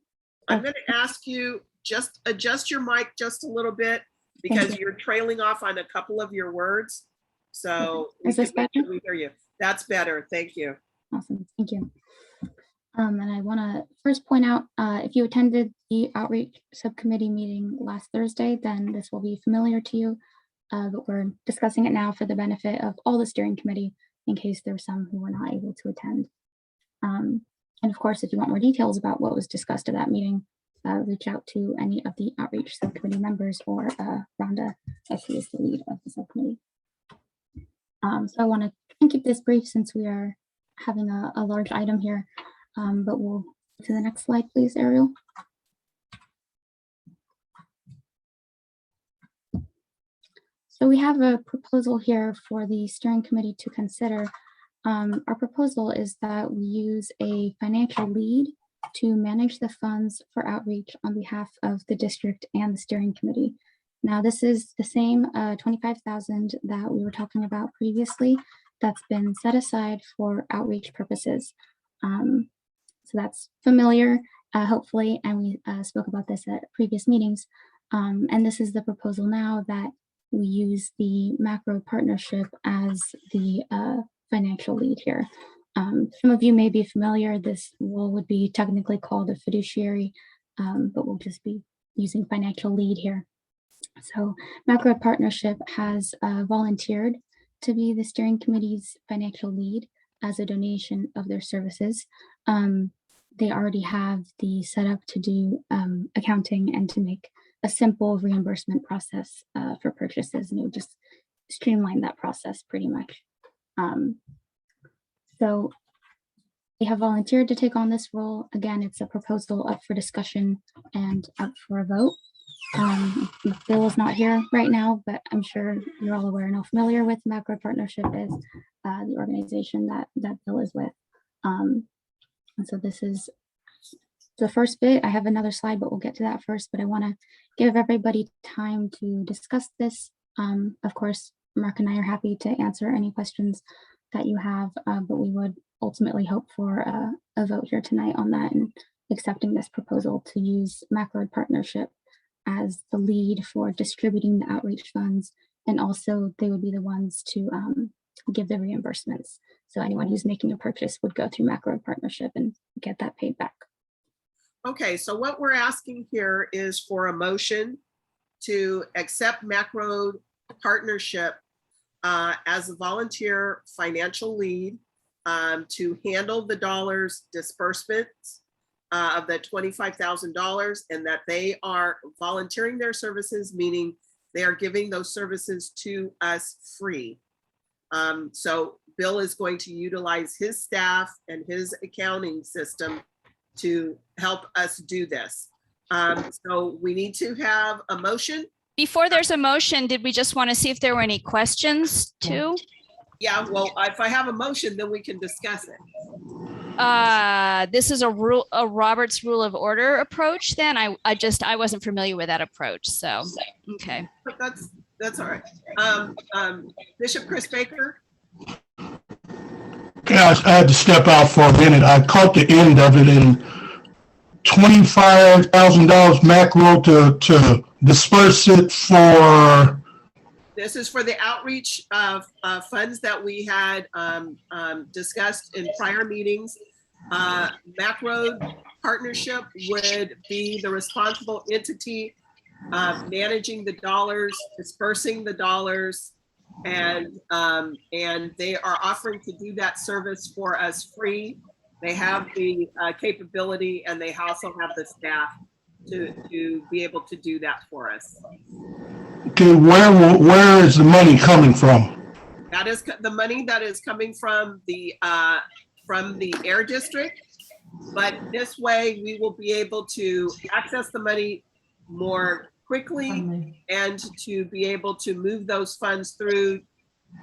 ask you, just adjust your mic just a little bit, because you're trailing off on a couple of your words. So is this better? We hear you. That's better. Thank you. Awesome. Thank you. And I want to first point out, if you attended the outreach subcommittee meeting last Thursday, then this will be familiar to you, but we're discussing it now for the benefit of all the steering committee in case there were some who were not able to attend. And of course, if you want more details about what was discussed at that meeting, reach out to any of the outreach subcommittee members or Rhonda, as she is the lead of the subcommittee. So I want to keep this brief since we are having a large item here. But we'll go to the next slide, please, Ariel. So we have a proposal here for the steering committee to consider. Our proposal is that we use a financial lead to manage the funds for outreach on behalf of the district and the steering committee. Now, this is the same $25,000 that we were talking about previously that's been set aside for outreach purposes. So that's familiar, hopefully, and we spoke about this at previous meetings. And this is the proposal now, that we use the macro partnership as the financial lead here. Some of you may be familiar, this role would be technically called a fiduciary, but we'll just be using financial lead here. So macro partnership has volunteered to be the steering committee's financial lead as a donation of their services. They already have the setup to do accounting and to make a simple reimbursement process for purchases, and it would just streamline that process pretty much. So they have volunteered to take on this role. Again, it's a proposal up for discussion and up for a vote. Bill is not here right now, but I'm sure you're all aware and all familiar with Macro Partnership is the organization that Bill is with. And so this is the first bit. I have another slide, but we'll get to that first. But I want to give everybody time to discuss this. Of course, Mark and I are happy to answer any questions that you have, but we would ultimately hope for a vote here tonight on that and accepting this proposal to use Macro Partnership as the lead for distributing the outreach funds, and also they would be the ones to give the reimbursements. So anyone who's making a purchase would go through Macro Partnership and get that paid back. Okay, so what we're asking here is for a motion to accept Macro Partnership as a volunteer financial lead to handle the dollars disbursements of the $25,000, and that they are volunteering their services, meaning they are giving those services to us free. So Bill is going to utilize his staff and his accounting system to help us do this. So we need to have a motion. Before there's a motion, did we just want to see if there were any questions too? Yeah, well, if I have a motion, then we can discuss it. This is a Robert's Rule of Order approach. Then I wasn't familiar with that approach. So, okay. But that's all right. Bishop Chris Baker. Yeah, I had to step out for a minute. I caught the end of it, and $25,000 macro to disperse it for. This is for the outreach funds that we had discussed in prior meetings. Macro Partnership would be the responsible entity managing the dollars, dispersing the dollars, and they are offering to do that service for us free. They have the capability, and they also have the staff to be able to do that for us. Okay, where is the money coming from? That is the money that is coming from the Air District, but this way we will be able to access the money more quickly and to be able to move those funds through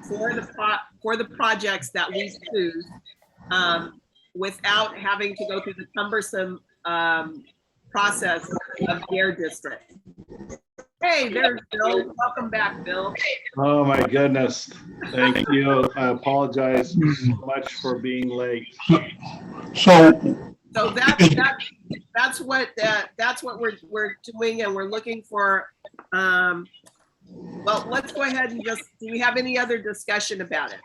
for the projects that we choose without having to go through the cumbersome process of the Air District. Hey, there's Bill. Welcome back, Bill. Oh my goodness. Thank you. I apologize so much for being late. So that's what we're doing, and we're looking for. Well, let's go ahead and do we have any other discussion about it?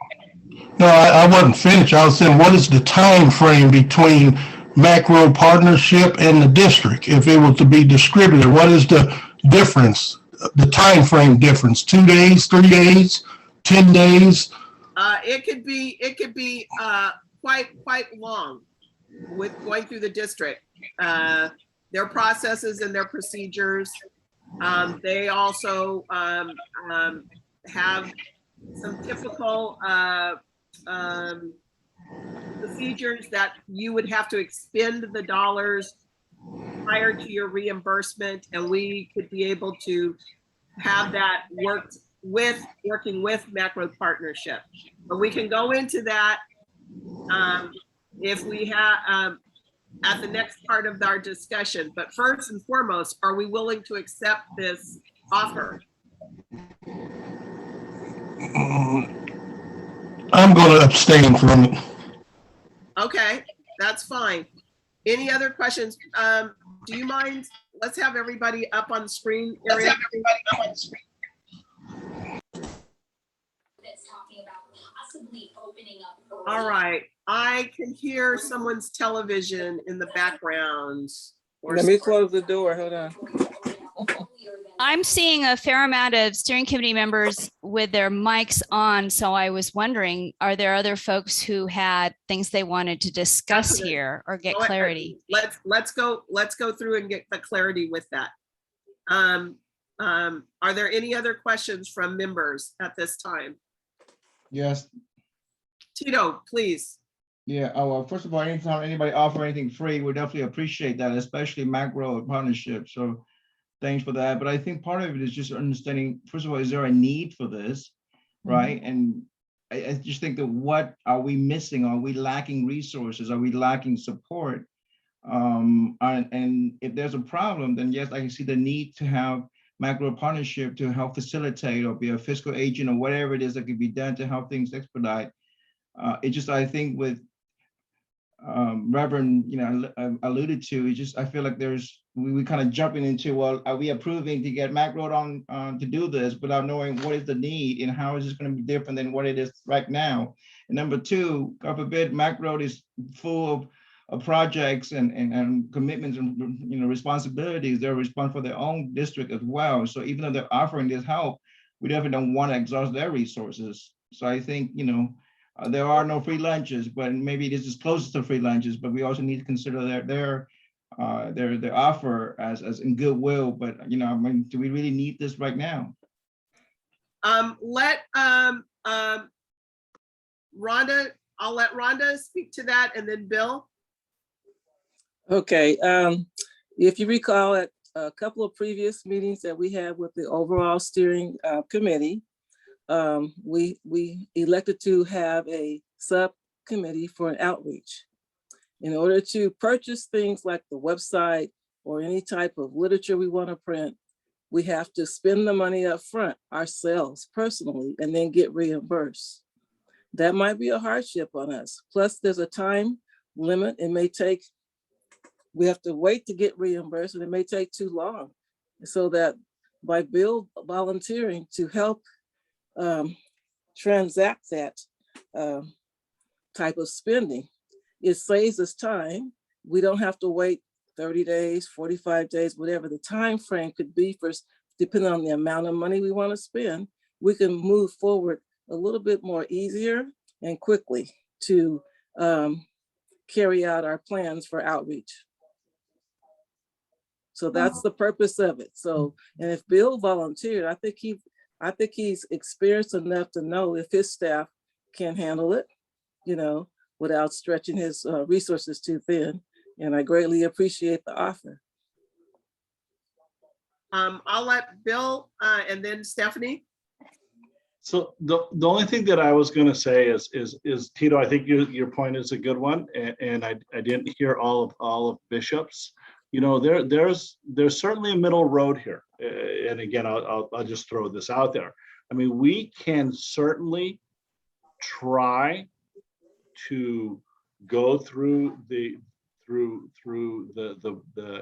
No, I wasn't finished. I was saying, what is the time frame between Macro Partnership and the district? If it was to be distributed, what is the difference, the time frame difference? 2 days, 3 days, 10 days? It could be quite long with going through the district. Their processes and their procedures. They also have some typical procedures that you would have to expend the dollars prior to your reimbursement, and we could be able to have that working with Macro Partnership. But we can go into that if we have at the next part of our discussion. But first and foremost, are we willing to accept this offer? I'm going to abstain from it. Okay, that's fine. Any other questions? Do you mind? Let's have everybody up on the screen area. All right, I can hear someone's television in the background. Let me close the door. Hold on. I'm seeing a fair amount of steering committee members with their mics on, so I was wondering, are there other folks who had things they wanted to discuss here or get clarity? Let's go through and get the clarity with that. Are there any other questions from members at this time? Yes. Tito, please. Yeah, well, first of all, anytime anybody offer anything free, we definitely appreciate that, especially Macro Partnership. So thanks for that. But I think part of it is just understanding, first of all, is there a need for this, right? And I just think that what are we missing? Are we lacking resources? Are we lacking support? And if there's a problem, then yes, I can see the need to have Macro Partnership to help facilitate or be a fiscal agent or whatever it is that could be done to help things expedite. It just, I think with Reverend, alluded to, it's just, I feel like we kind of jumping into, well, are we approving to get Mac Road on to do this without knowing what is the need and how is this going to be different than what it is right now? And number two, God forbid, Mac Road is full of projects and commitments and responsibilities. They're responsible for their own district as well. So even though they're offering this help, we definitely don't want to exhaust their resources. So I think, there are no free lunches, but maybe this is closest to free lunches, but we also need to consider their offer as in goodwill. But, I mean, do we really need this right now? Rhonda, I'll let Rhonda speak to that, and then Bill. Okay, if you recall at a couple of previous meetings that we had with the overall steering committee, we elected to have a subcommittee for an outreach. In order to purchase things like the website or any type of literature we want to print, we have to spend the money up front ourselves personally and then get reimbursed. That might be a hardship on us. Plus there's a time limit. We have to wait to get reimbursed, and it may take too long. So that by Bill volunteering to help transact that type of spending, it saves us time. We don't have to wait 30 days, 45 days, whatever the time frame could be for, depending on the amount of money we want to spend. We can move forward a little bit more easier and quickly to carry out our plans for outreach. So that's the purpose of it. So, and if Bill volunteered, I think he's experienced enough to know if his staff can handle it, without stretching his resources too thin. And I greatly appreciate the offer. I'll let Bill and then Stephanie. So the only thing that I was going to say is Tito, I think your point is a good one, and I didn't hear all of Bishop's. There's certainly a middle road here, and again, I'll just throw this out there. I mean, we can certainly try to go through the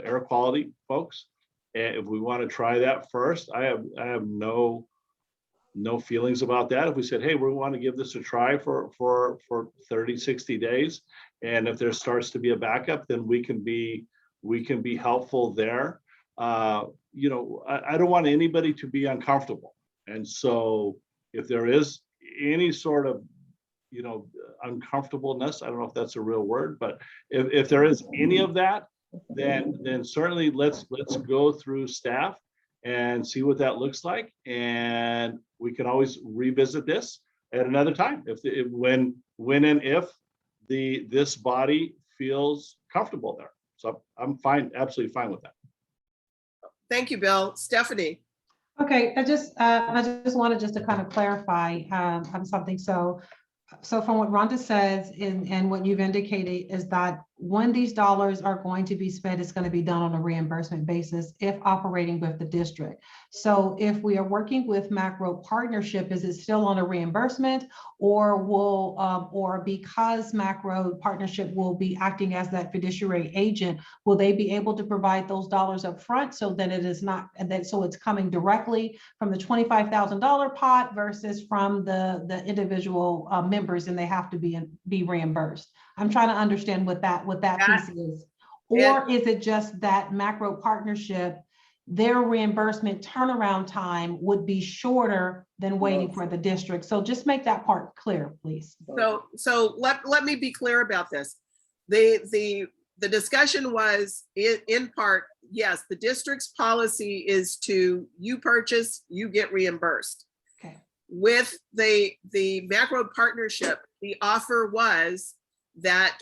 air quality folks, and if we want to try that first, I have no feelings about that. If we said, hey, we want to give this a try for 30, 60 days, and if there starts to be a backup, then we can be helpful there. I don't want anybody to be uncomfortable. And so if there is any sort of, uncomfortableness, I don't know if that's a real word, but if there is any of that, then certainly let's go through staff and see what that looks like. And we can always revisit this at another time when and if this body feels comfortable there. So I'm fine, absolutely fine with that. Thank you, Bill. Stephanie. Okay, I just wanted to kind of clarify on something. So from what Rhonda says and what you've indicated is that when these dollars are going to be spent, it's going to be done on a reimbursement basis if operating with the district. So if we are working with Macro Partnership, is it still on a reimbursement, or or because Macro Partnership will be acting as that fiduciary agent, will they be able to provide those dollars up front so that it is not, and then so it's coming directly from the $25,000 pot versus from the individual members, and they have to be reimbursed? I'm trying to understand what that piece is. Or is it just that Macro Partnership, their reimbursement turnaround time would be shorter than waiting for the district? So just make that part clear, please. So let me be clear about this. The discussion was in part, yes, the district's policy is to, you purchase, you get reimbursed. Okay. With the Macro Partnership, the offer was that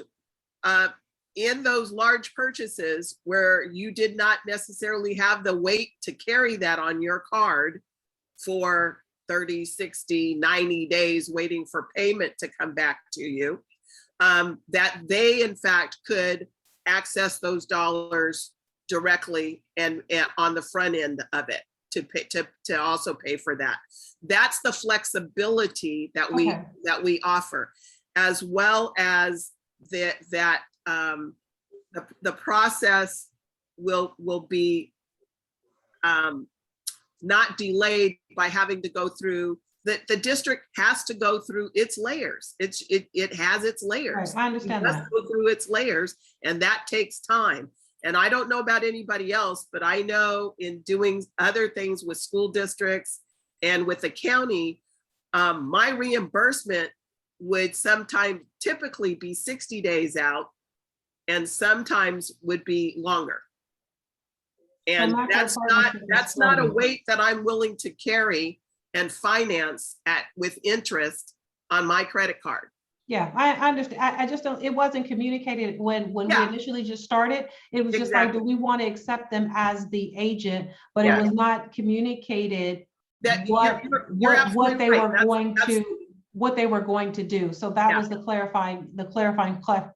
in those large purchases where you did not necessarily have the weight to carry that on your card for 30, 60, 90 days waiting for payment to come back to you, that they in fact could access those dollars directly and on the front end of it to also pay for that. That's the flexibility that we offer, as well as that the process will be not delayed by having to go through, the district has to go through its layers. It has its layers. Right, I understand It must that. go through its layers, and that takes time. And I don't know about anybody else, but I know in doing other things with school districts and with the county, my reimbursement would sometimes typically be 60 days out and sometimes would be longer. And Macro that's partnership is not a floating. weight that I'm willing to carry and finance with interest on my credit card. Yeah, I understand. I just don't, it wasn't communicated when we Yeah. initially just started. It was just like, Exactly. do we want to accept them as the agent? But Yeah. it was not communicated That what you're what they absolutely right. were That's- going that's- to, what they were going to do. So that Yeah. was the clarifying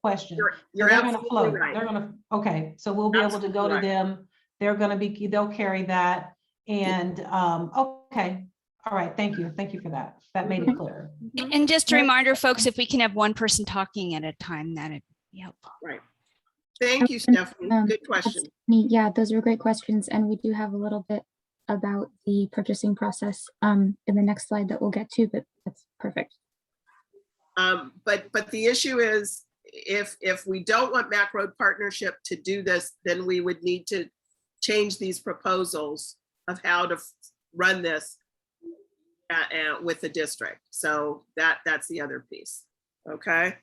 question. You're So they're gonna absolutely float. right. They're gonna, okay, so we'll be able to go Absolutely to right. them. They're gonna be, they'll carry that. And, okay, all right, thank you. Thank you for that. That made it clear. And just a Right. reminder, folks, if we can have one person talking at a time, that'd be helpful. Right. Thank you, Stephanie. Good question. Yeah, those were great questions. And we do have a little bit about the purchasing process in the next slide that we'll get to, but that's perfect. But the issue is, if we don't want Mac Road Partnership to do this, then we would need to change these proposals of how to run this with the district. So that's the other piece. Okay.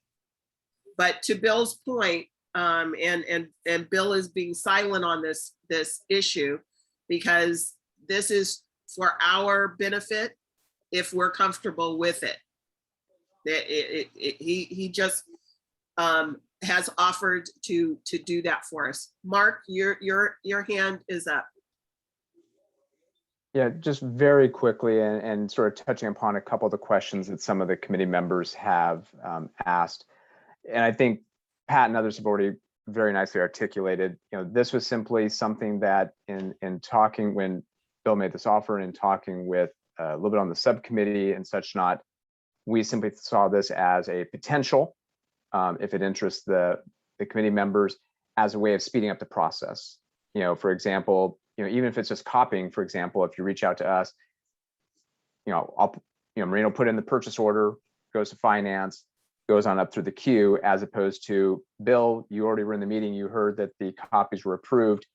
But to Bill's point, and Bill is being silent on this issue because this is for our benefit if we're comfortable with it. He just has offered to do that for us. Mark, your hand is up. Yeah, just very quickly and sort of touching upon a couple of the questions that some of the committee members have asked. And I think Pat and others have already very nicely articulated, this was simply something that in talking, when Bill made this offer and in talking with a little bit on the subcommittee and such not, we simply saw this as a potential, if it interests the committee members, as a way of speeding up the process. For example, even if it's just copying, for example, if you reach out to us, Marina will put in the purchase order, goes to finance, goes on up through the queue, as opposed to, Bill, you already were in the meeting, you heard that the copies were approved.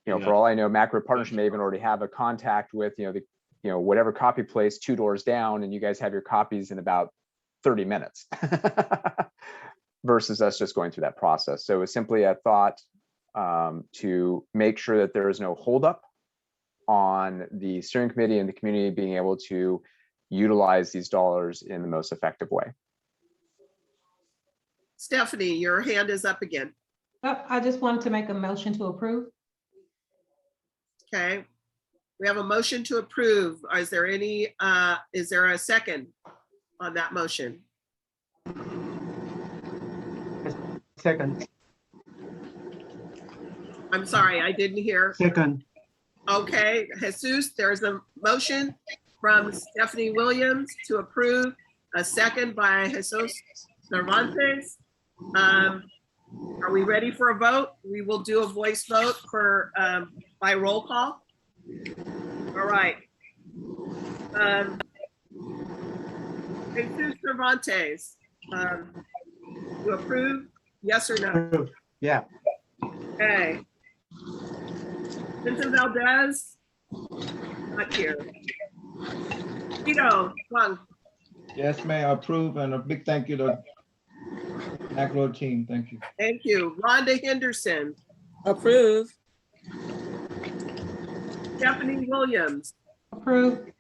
For all I know, Mac Road Partnership may even already have a contact with, whatever copy place 2 doors down, and you guys have your copies in about 30 minutes versus us just going through that process. So it was simply a thought to make sure that there is no holdup on the steering committee and the community being able to utilize these dollars in the most effective way. Stephanie, your hand is up again. I just wanted to make a motion to approve. Okay. We have a motion to approve. Is there a second on that motion? Second. I'm sorry, I didn't hear. Second. Okay, Jesus, there's a motion from Stephanie Williams to approve, a second by Jesus Cervantes. Are we ready for a vote? We will do a voice vote for by roll call. All right. Jesus Cervantes, you approve? Yes or no? Yeah. Okay. Vincent Valdez, not here. Tito Wang, Yes, Mayor, approve, and a big thank you to Mac Road team. Thank you. thank you. Rhonda Henderson, Approve. Stephanie Williams, Approve.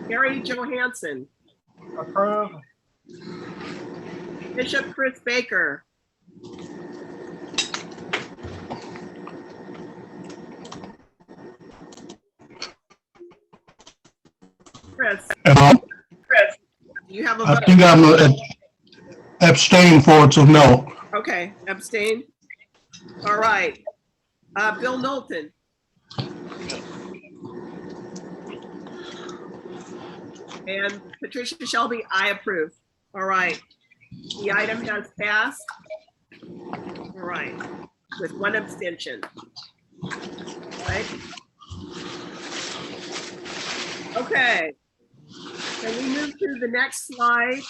Gary Johansson, Approve. Bishop Chris Baker, Chris, do you have a I vote? think I'm abstain for it, so no. Okay, abstain. All right. Bill Knowlton. And Patricia Shelby, I approve. All right. The item has passed. All right, with one abstention. Right? Okay. Can we move to the next slide?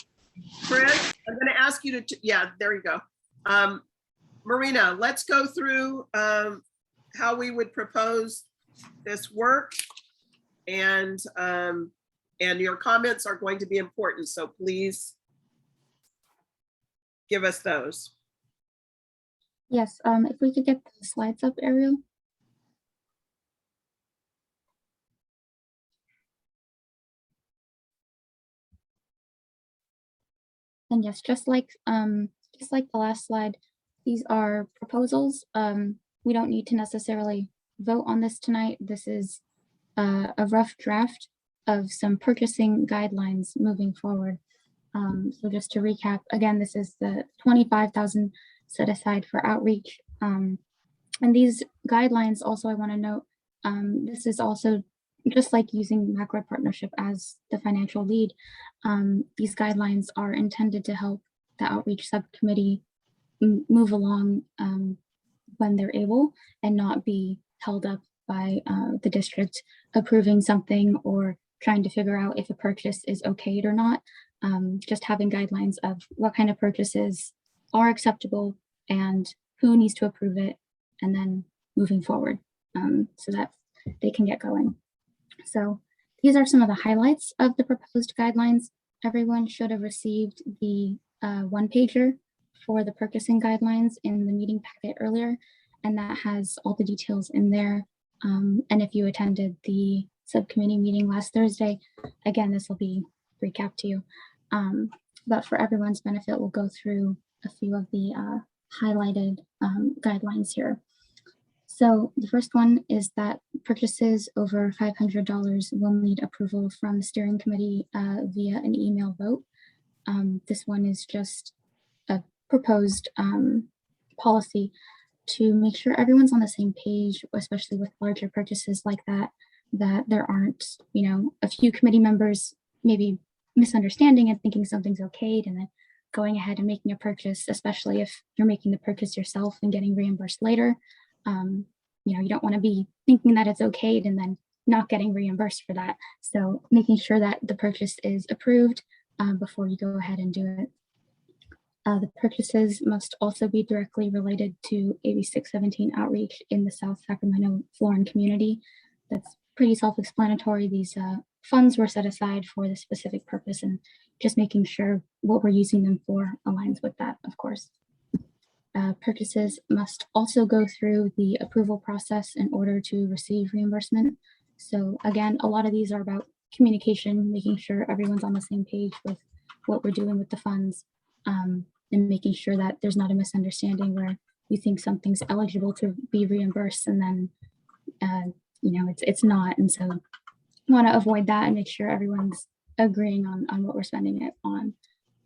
Chris, I'm going to ask you to, yeah, there you go. Marina, let's go through how we would propose this work, and your comments are going to be important, so please give us those. Yes, if we could get the slides up, Ariel. And yes, just like the last slide, these are proposals. We don't need to necessarily vote on this tonight. This is a rough draft of some purchasing guidelines moving forward. So just to recap, again, this is the 25,000 set aside for outreach. And these guidelines also, I want to note, this is also just like using Macro Partnership as the financial lead. These guidelines are intended to help the outreach subcommittee move along when they're able, and not be held up by the district approving something or trying to figure out if a purchase is okayed or not. Just having guidelines of what kind of purchases are acceptable and who needs to approve it, and then moving forward so that they can get going. So these are some of the highlights of the proposed guidelines. Everyone should have received the one-pager for the purchasing guidelines in the meeting packet earlier, and that has all the details in there. And if you attended the subcommittee meeting last Thursday, again, this will be recapped to you. But for everyone's benefit, we'll go through a few of the highlighted guidelines here. So the first one is that purchases over $500 will need approval from the steering committee via an email vote. This one is just a proposed policy to make sure everyone's on the same page, especially with larger purchases like that, that there aren't, you know, a few committee members maybe misunderstanding and thinking something's okayed and then going ahead and making a purchase, especially if you're making the purchase yourself and getting reimbursed later. You know, you don't want to be thinking that it's okayed and then not getting reimbursed for that. So making sure that the purchase is approved before you go ahead and do it. The purchases must also be directly related to AB 617 outreach in the South Sacramento Florin community. That's pretty self-explanatory. These funds were set aside for the specific purpose, and just making sure what we're using them for aligns with that, of course. Purchases must also go through the approval process in order to receive reimbursement. So again, a lot of these are about communication, making sure everyone's on the same page with what we're doing with the funds, and making sure that there's not a misunderstanding where you think something's eligible to be reimbursed and then you know, it's not. And so want to avoid that and make sure everyone's agreeing on what we're spending it on.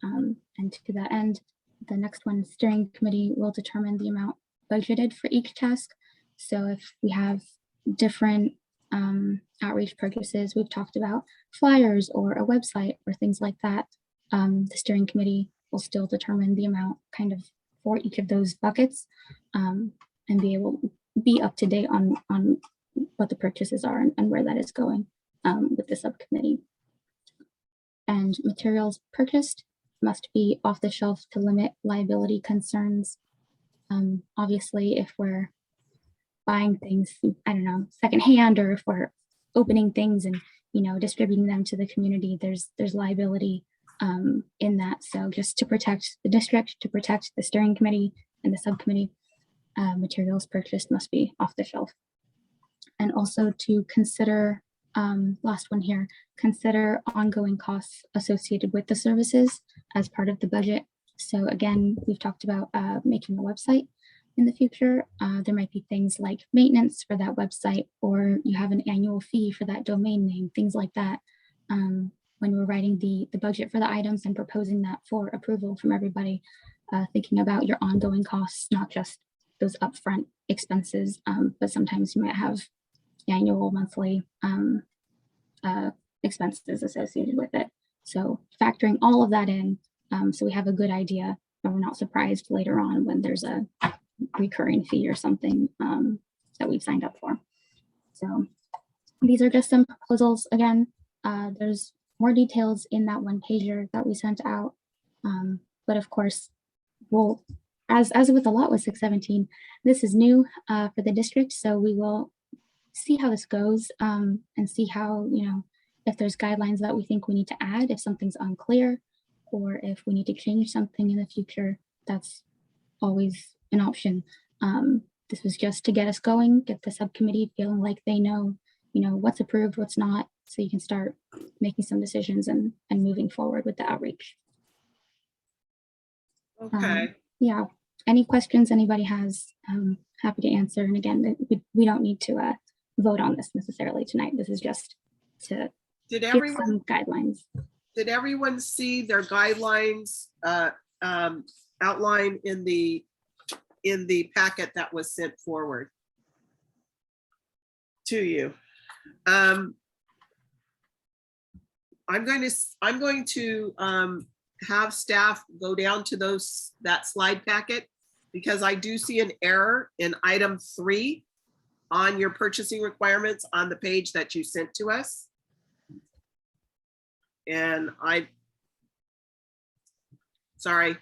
And to that end, the next one, steering committee will determine the amount budgeted for each task. So if we have different outreach purchases, we've talked about flyers or a website or things like that, the steering committee will still determine the amount kind of for each of those buckets, and be up to date on what the purchases are and where that is going with the subcommittee. And materials purchased must be off the shelf to limit liability concerns. Obviously, if we're buying things, I don't know, secondhand, or if we're opening things and, you know, distributing them to the community, there's liability in that. So just to protect the district, to protect the steering committee and the subcommittee, materials purchased must be off the shelf. And also to consider, last one here, consider ongoing costs associated with the services as part of the budget. So again, we've talked about making a website in the future. There might be things like maintenance for that website, or you have an annual fee for that domain name, things like that. When we're writing the budget for the items and proposing that for approval from everybody, thinking about your ongoing costs, not just those upfront expenses, but sometimes you might have annual, monthly expenses associated with it. So factoring all of that in So we have a good idea, and we're not surprised later on when there's a recurring fee or something that we've signed up for. So these are just some proposals. Again, there's more details in that one pager that we sent out. But of course, we'll, as with a lot with 617, this is new for the district. So we will see how this goes and see how, if there's guidelines that we think we need to add, if something's unclear, or if we need to change something in the future, that's always an option. This was just to get us going, get the subcommittee feeling like they know, what's approved, what's not, so you can start making some decisions and moving forward with the outreach. Okay. Yeah. Any questions anybody has, happy to answer. And again, we don't need to vote on this necessarily tonight. This is just to Did give everyone some guidelines. did everyone see their guidelines outlined in the packet that was sent forward to you? I'm going to have staff go down to that slide packet, because I do see an error in item 3 on your purchasing requirements on the page that you sent to us. And sorry.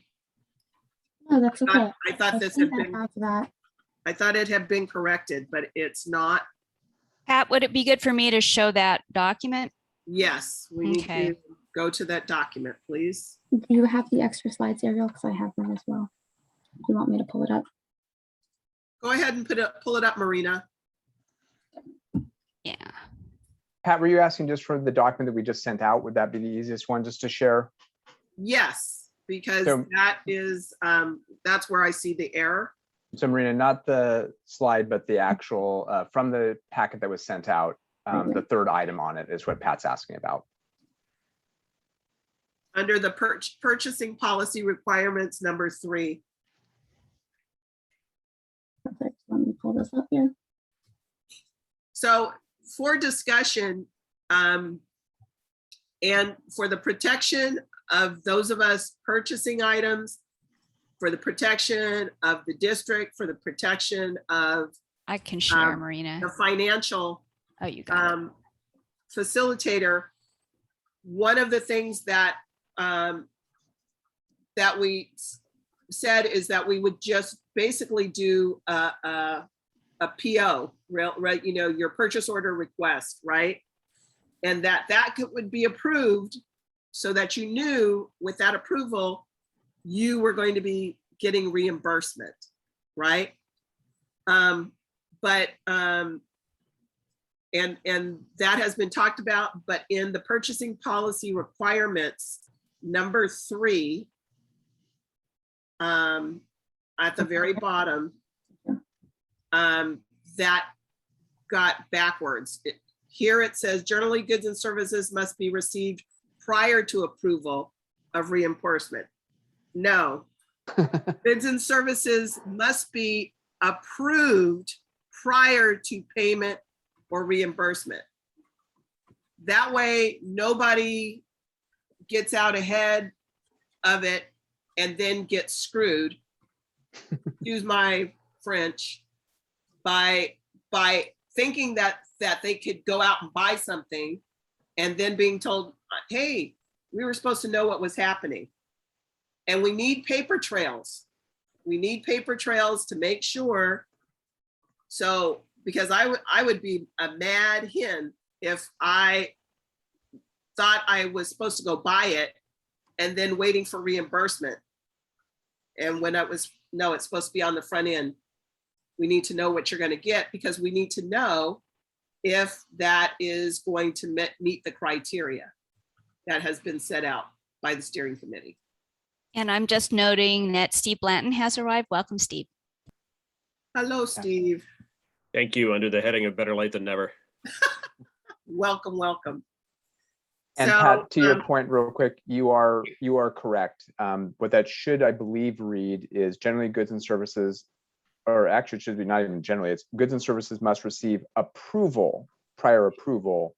No, that's okay. I thought this had been, I thought it had been corrected, but it's not. Pat, would it be good for me to show that document? Yes, we need to go to that document, please. Do you have the extra slides, Ariel? Because I have them as well. Do you want me to pull it up? Go ahead and pull it up, Marina. Yeah. Pat, were you asking just for the document that we just sent out? Would that be the easiest one just to share? Yes, because So- that is, that's where I see the error. So Marina, not the slide, but the actual, from the packet that was sent out, the third item on it is what Pat's asking about. Under the purchasing policy requirements, number 3. Perfect. Let me pull this up here. So for discussion, and for the protection of those of us purchasing items, for the protection of the district, for the protection of I can share, Marina. the financial Oh, you got it. facilitator, one of the things that that we said is that we would just basically do a PO, right? Your purchase order request, right? And that would be approved, so that you knew with that approval, you were going to be getting reimbursement, right? And that has been talked about, but in the purchasing policy requirements, number 3, at the very bottom, that got backwards. Here it says, generally goods and services must be received prior to approval of reimbursement. No, goods and services must be approved prior to payment or reimbursement. That way, nobody gets out ahead of it and then gets screwed, use my French, by thinking that they could go out and buy something and then being told, hey, we were supposed to know what was happening. And we need paper trails. We need paper trails to make sure. So, because I would be a mad hen if I thought I was supposed to go buy it and then waiting for reimbursement. And when no, it's supposed to be on the front end. We need to know what you're going to get, because we need to know if that is going to meet the criteria that has been set out by the steering committee. And I'm just noting that Steve Blanton has arrived. Welcome, Steve. Hello, Steve. Thank you. Under the heading of better late than never. Welcome, welcome. And So, Pat, to your point real quick, you are correct. What that should, I believe, read is generally goods and services, or actually it should be not even generally, it's goods and services must receive approval, prior approval.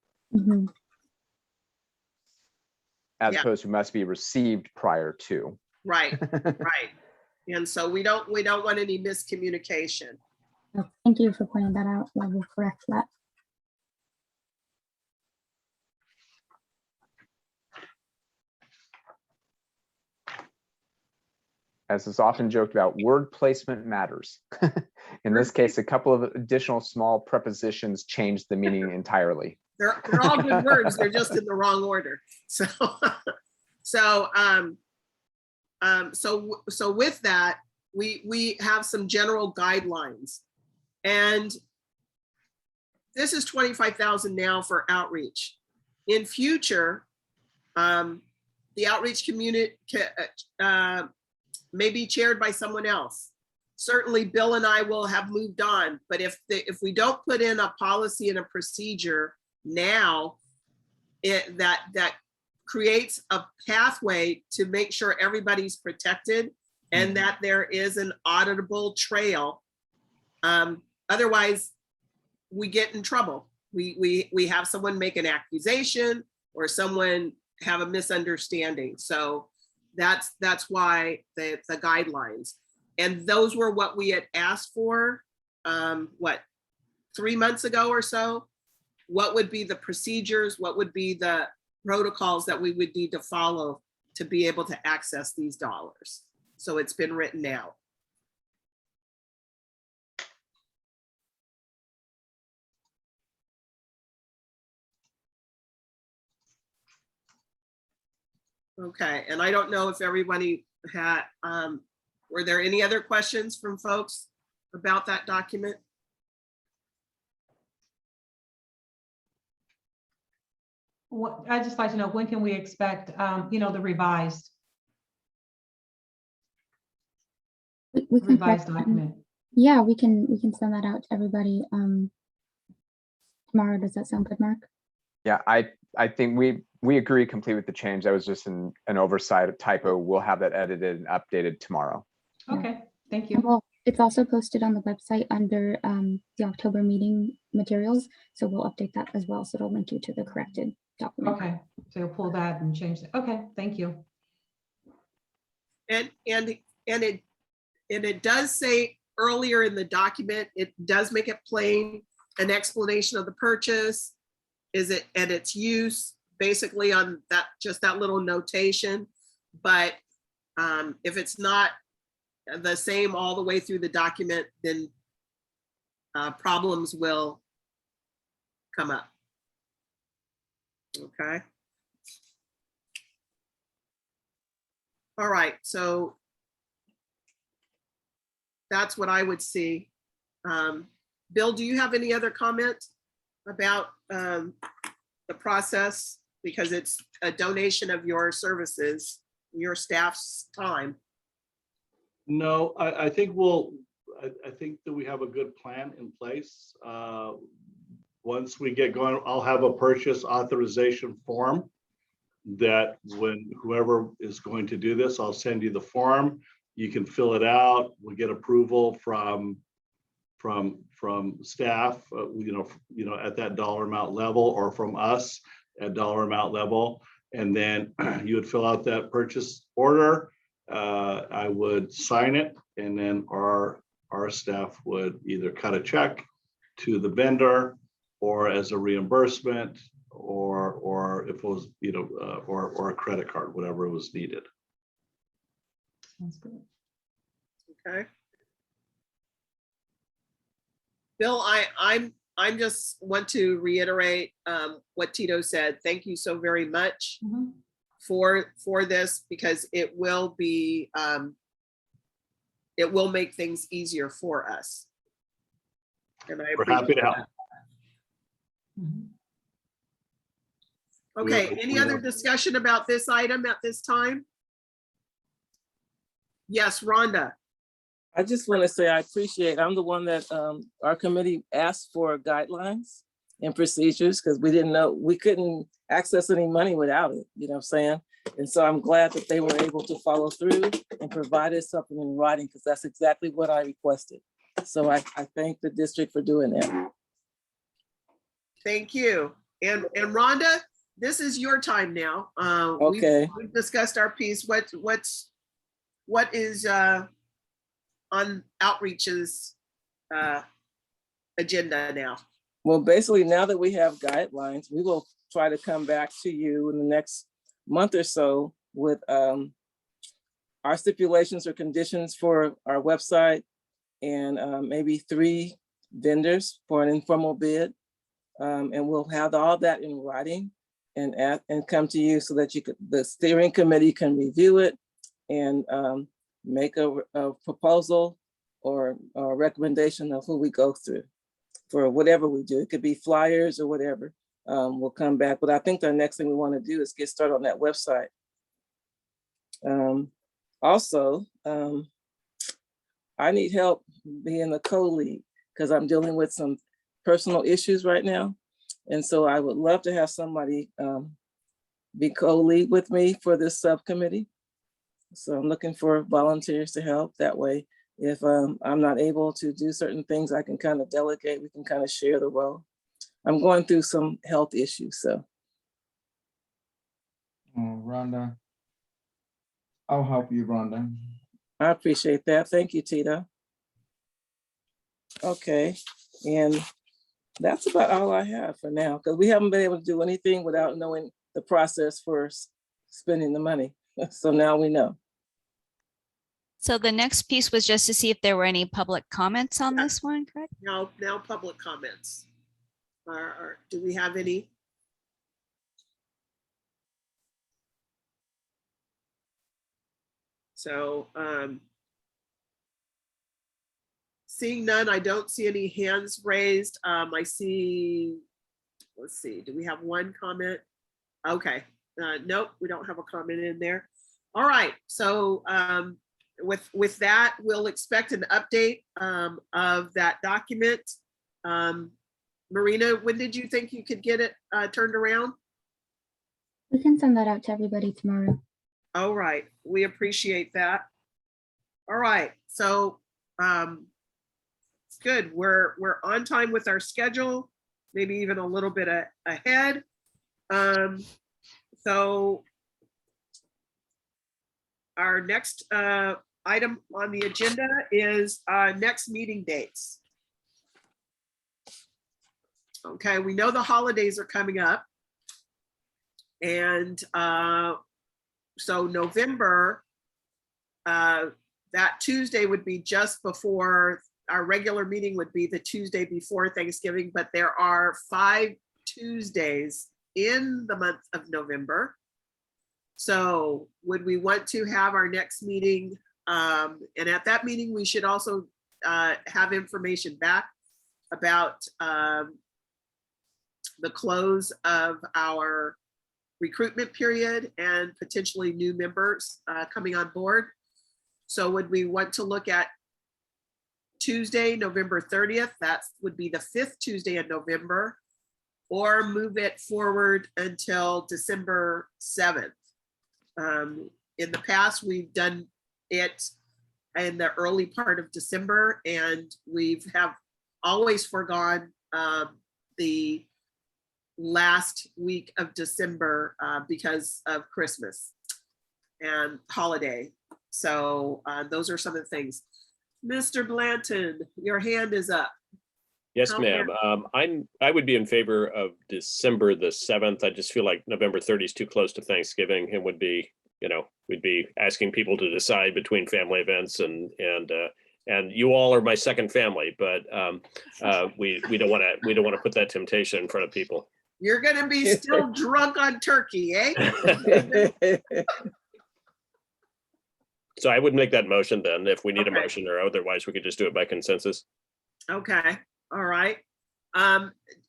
as Yeah. opposed to must be received prior to. Right, right. And so we don't want any miscommunication. Thank you for pointing that out. I will correct that. As is often joked about, word placement matters. In this case, a couple of additional small prepositions changed the meaning entirely. They're all good words. They're just in the wrong order. So, so with that, we have some general guidelines, and this is 25,000 now for outreach. In future, the outreach community may be chaired by someone else. Certainly, Bill and I will have moved on, but if we don't put in a policy and a procedure now, that creates a pathway to make sure everybody's protected and that there is an auditable trail. Otherwise, we get in trouble. We have someone make an accusation or someone have a misunderstanding. So that's why the guidelines. And those were what we had asked for, 3 months ago or so. What would be the procedures? What would be the protocols that we would need to follow to be able to access these dollars? So it's been written out. Okay, and I don't know if everybody had, were there any other questions from folks about that document? What, I'd just like to know, when can we expect, the revised We can revised correct that. document? Yeah, we can send that out to everybody tomorrow. Does that sound good, Mark? Yeah, I think we agree complete with the change. That was just an oversight, a typo. We'll have that edited and updated tomorrow. Okay, thank you. Well, it's also posted on the website under the October meeting materials. So we'll update that as well. So it'll link you to the corrected document. Okay, so you'll pull that and change it. Okay, thank you. And it does say earlier in the document, it does make it plain, an explanation of the purchase, is it and its use, basically on that, just that little notation. But if it's not the same all the way through the document, then problems will come up. Okay. All right, so that's what I would see. Bill, do you have any other comment about the process? Because it's a donation of your services, your staff's time. No, I think I think that we have a good plan in place. Once we get going, I'll have a purchase authorization form that when whoever is going to do this, I'll send you the form. You can fill it out. We get approval from staff, at that dollar amount level, or from us at dollar amount level. And then you would fill out that purchase order. I would sign it, and then our staff would either cut a check to the vendor or as a reimbursement, or if it was, or a credit card, whatever was needed. Sounds good. Okay. Bill, I'm just want to reiterate what Tito said. Thank you so very much for this, because it will be it will make things easier for us. And We're happy to help. Okay, any other discussion about this item at this time? Yes, Rhonda. I just want to say I appreciate, I'm the one that our committee asked for guidelines and procedures, because we didn't know, we couldn't access any money without it, you know what I'm saying? And so I'm glad that they were able to follow through and provide us something in writing, because that's exactly what I requested. So I thank the district for doing that. Thank you. And Rhonda, this is your time now. Okay. We've discussed our piece. What is on Outreach's agenda now? Well, basically, now that we have guidelines, we will try to come back to you in the next month or so with our stipulations or conditions for our website and maybe 3 vendors for an informal bid. And we'll have all that in writing and come to you so that the steering committee can review it and make a proposal or a recommendation of who we go through for whatever we do. It could be flyers or whatever. We'll come back, but I think the next thing we want to do is get started on that website. Also, I need help being the co-lead because I'm dealing with some personal issues right now. And so I would love to have somebody be co-lead with me for this subcommittee. So I'm looking for volunteers to help. That way, if I'm not able to do certain things, I can kind of delegate, we can kind of share the role. I'm going through some health issues, so. Rhonda, I'll help you, Rhonda. I appreciate that. Thank you, Tita. Okay, and that's about all I have for now, because we haven't been able to do anything without knowing the process for spending the money. So now we know. So the next piece was just to see if there were any public comments on this one, correct? Now public comments. Do we have any? So seeing none, I don't see any hands raised. I see, let's see, do we have one comment? Okay, nope, we don't have a comment in there. All right, so with that, we'll expect an update of that document. Marina, when did you think you could get it turned around? We can send that out to everybody tomorrow. All right, we appreciate that. All right, so it's good. We're on time with our schedule, maybe even a little bit ahead. So our next item on the agenda is next meeting dates. Okay, we know the holidays are coming up. And so November, that Tuesday would be just before our regular meeting would be the Tuesday before Thanksgiving, but there are 5 Tuesdays in the month of November. So would we want to have our next meeting? And at that meeting, we should also have information back about the close of our recruitment period and potentially new members coming on board. So would we want to look at Tuesday, November 30th? That would be the 5th Tuesday in November, or move it forward until December 7th. In the past, we've done it in the early part of December, and we have always forgone the last week of December because of Christmas and holiday. So those are some of the things. Mr. Blanton, your hand is up. Yes, How ma'am. I would be in favor of December the 7th. I just feel like November 30 is too close to Thanksgiving and would be, we'd be asking people to decide between family events and you all are my second family, but we don't want to put that temptation in front of people. You're gonna be still drunk on turkey, eh? So I would make that motion then if we need a Okay. motion, or otherwise we could just do it by consensus. Okay, all right.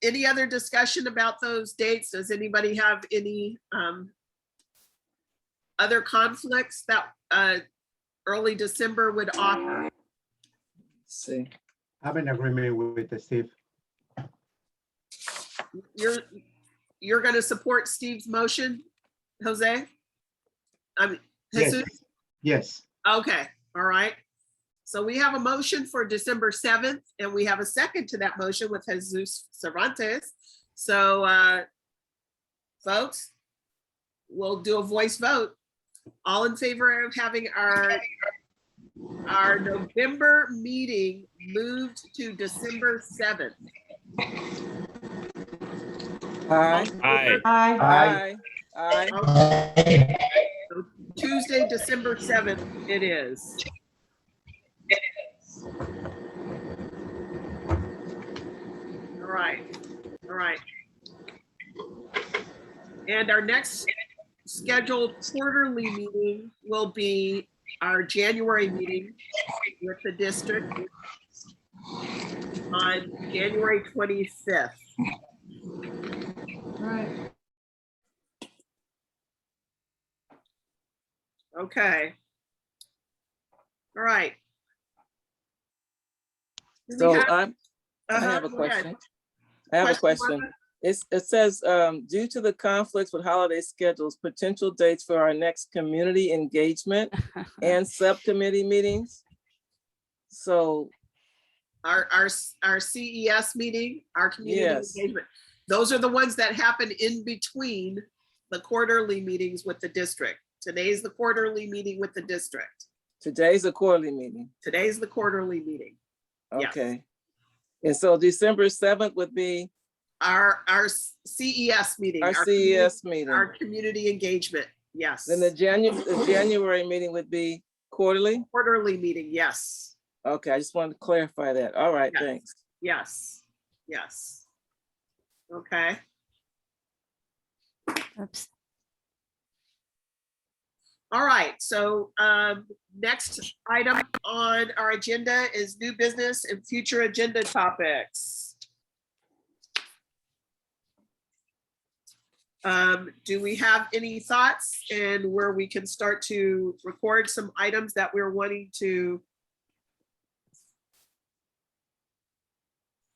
Any other discussion about those dates? Does anybody have any other conflicts that early December would offer? Let's see. I'm in agreement with Steve. You're going to support Steve's motion, Jose? Yes. Jesus? Yes. Okay, all right. So we have a motion for December 7th, and we have a second to that motion with Jesus Cervantes. So folks, we'll do a voice vote. All in favor of having our November meeting moved to December 7th? Aye. Aye. Aye. Aye. Aye. So Tuesday, December 7th, it is. All right, all right. And our next scheduled quarterly meeting will be our January meeting with the district on January 25th. Right. Okay. All right. Do we So have- I have a go ahead. question. I have a question. Martha? It says, due to the conflicts with holiday schedules, potential dates for our next community engagement and subcommittee meetings. So Our CES meeting, our community Yes. engagement. Those are the ones that happen in between the quarterly meetings with the district. Today's the quarterly meeting with the district. today's a quarterly meeting. Today's the quarterly meeting. Yes. Okay. And so December 7th would be Our CES meeting. our community- CES meeting. Our community engagement, yes. Then the January meeting would be quarterly? Quarterly meeting, yes. Okay, I just wanted to clarify that. All right, Yes. thanks. Yes, yes. Okay, Oops. all right, so next item on our agenda is new business and future agenda topics. Do we have any thoughts and where we can start to record some items that we're wanting to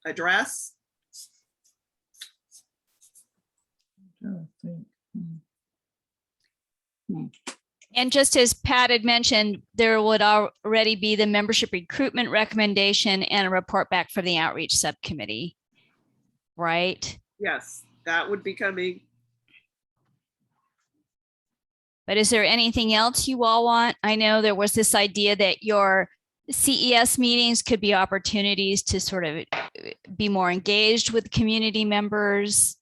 address? And just as Pat had mentioned, there would already be the membership recruitment recommendation and a report back from the outreach subcommittee, right? Yes, that would be coming. But is there anything else you all want? I know there was this idea that your CES meetings could be opportunities to sort of be more engaged with community members.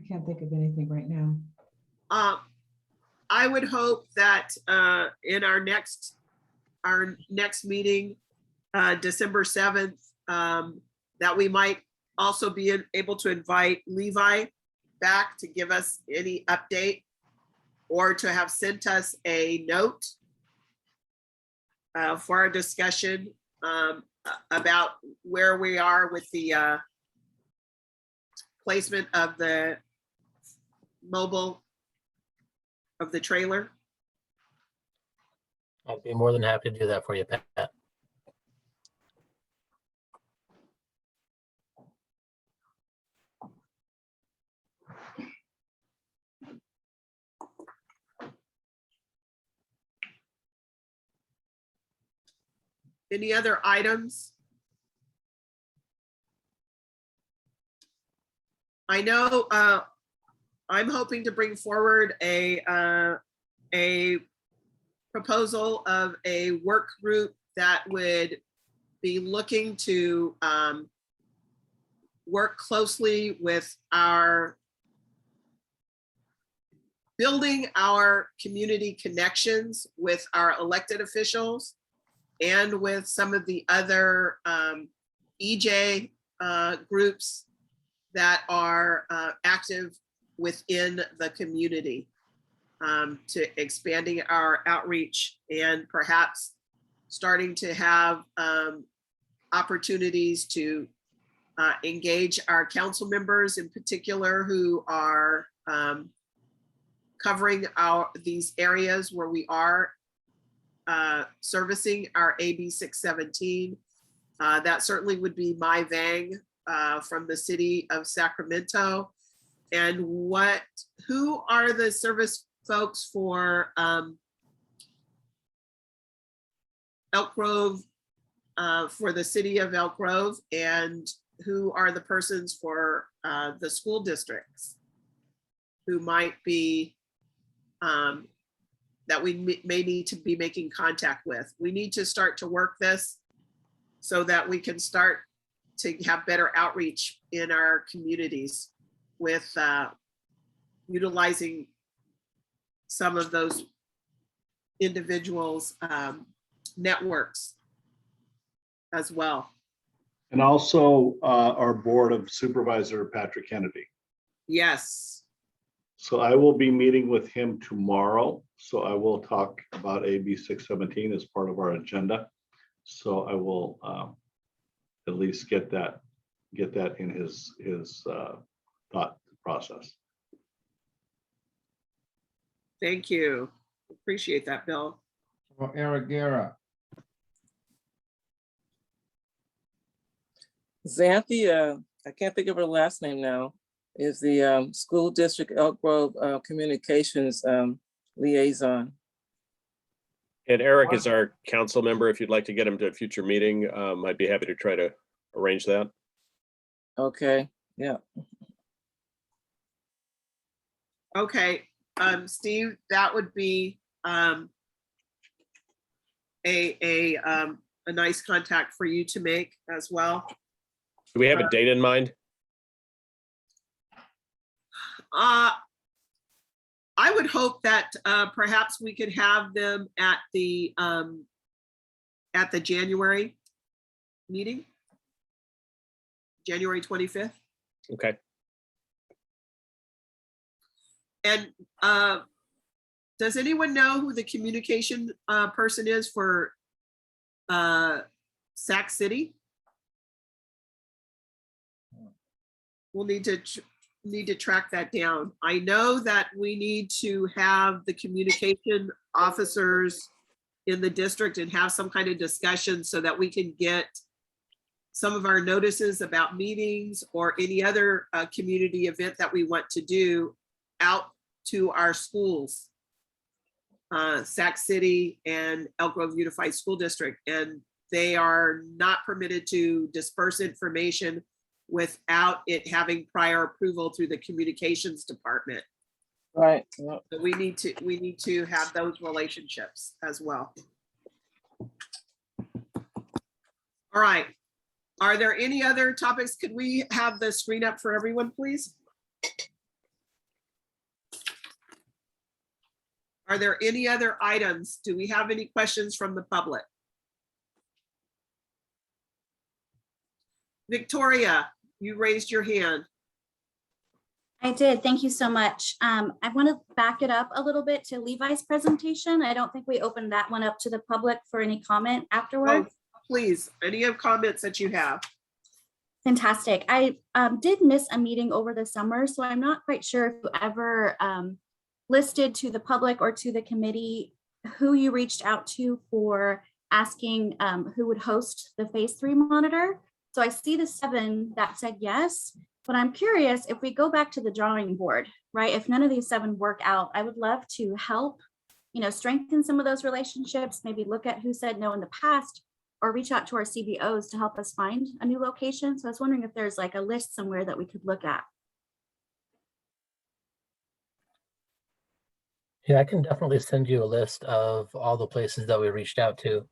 I can't think of anything right now. I would hope that in our next meeting, December 7th, that we might also be able to invite Levi back to give us any update or to have sent us a note for our discussion about where we are with the placement of the mobile of the trailer. I'd be more than happy to do that for you, Pat. Any other items? I know I'm hoping to bring forward a proposal of a work group that would be looking to work closely with our building our community connections with our elected officials and with some of the other EJ groups that are active within the community, to expanding our outreach and perhaps starting to have opportunities to engage our council members in particular who are covering these areas where we are servicing our AB 617. That certainly would be my Vang from the city of Sacramento. And who are the service folks for Elk Grove, for the city of Elk Grove? And who are the persons for the school districts who might be, that we may need to be making contact with. We need to start to work this so that we can start to have better outreach in our communities with utilizing some of those individuals' networks as well. And also our Board of Supervisor, Patrick Kennedy. Yes. So I will be meeting with him tomorrow. So I will talk about AB 617 as part of our agenda. So I will at least get that in his thought process. Thank you. Appreciate that, Bill. For Eric Guerra. Xanthi, I can't think of her last name now, is the school district Elk Grove communications liaison. And Eric is our council member. If you'd like to get him to a future meeting, I'd be happy to try to arrange that. Okay, yeah. Okay, Steve, that would be a nice contact for you to make as well. Do we have a date in mind? I would hope that perhaps we could have them at the January meeting, January 25th. Okay. And does anyone know who the communication person is for Sac City? We'll need to track that down. I know that we need to have the communication officers in the district and have some kind of discussion so that we can get some of our notices about meetings or any other community event that we want to do out to our schools, Sac City and Elk Grove Unified School District. And they are not permitted to disperse information without it having prior approval through the communications department. Right. So we need to have those relationships as well. All right. Are there any other topics? Could we have the screen up for everyone, please? Are there any other items? Do we have any questions from the public? Victoria, you raised your hand. I did. Thank you so much. I want to back it up a little bit to Levi's presentation. I don't think we opened that one up to the public for any comment afterwards. Oh, please, any of comments that you have? Fantastic. I did miss a meeting over the summer, so I'm not quite sure if you ever listed to the public or to the committee who you reached out to for asking who would host the phase 3 monitor. So I see the 7 that said yes, but I'm curious if we go back to the drawing board, right? If none of these 7 work out, I would love to help, strengthen some of those relationships, maybe look at who said no in the past, or reach out to our CBOs to help us find a new location. So I was wondering if there's like a list somewhere that we could look at. Yeah, I can definitely send you a list of all the places that we reached out to.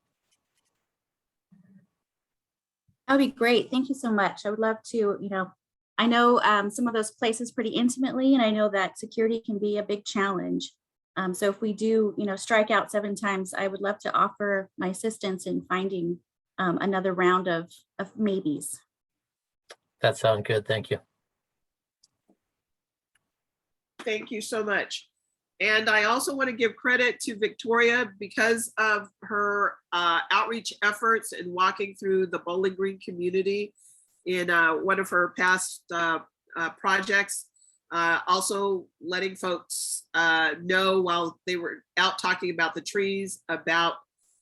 That'd be great. Thank you so much. I would love to, I know some of those places pretty intimately, and I know that security can be a big challenge. So if we do, strike out 7 times, I would love to offer my assistance in finding another round of maybes. That sounds good. Thank you. Thank you so much. And I also want to give credit to Victoria because of her outreach efforts in walking through the Bowling Green community in one of her past projects. Also letting folks know while they were out talking about the trees, about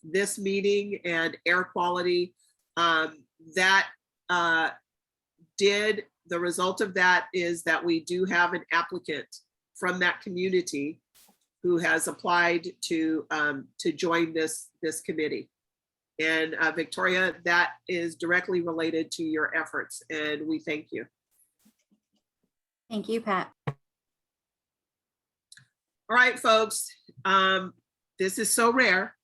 this meeting and air quality. The result of that is that we do have an applicant from that community who has applied to join this committee. And Victoria, that is directly related to your efforts, and we thank you. Thank you, Pat. All right, folks, this is so rare,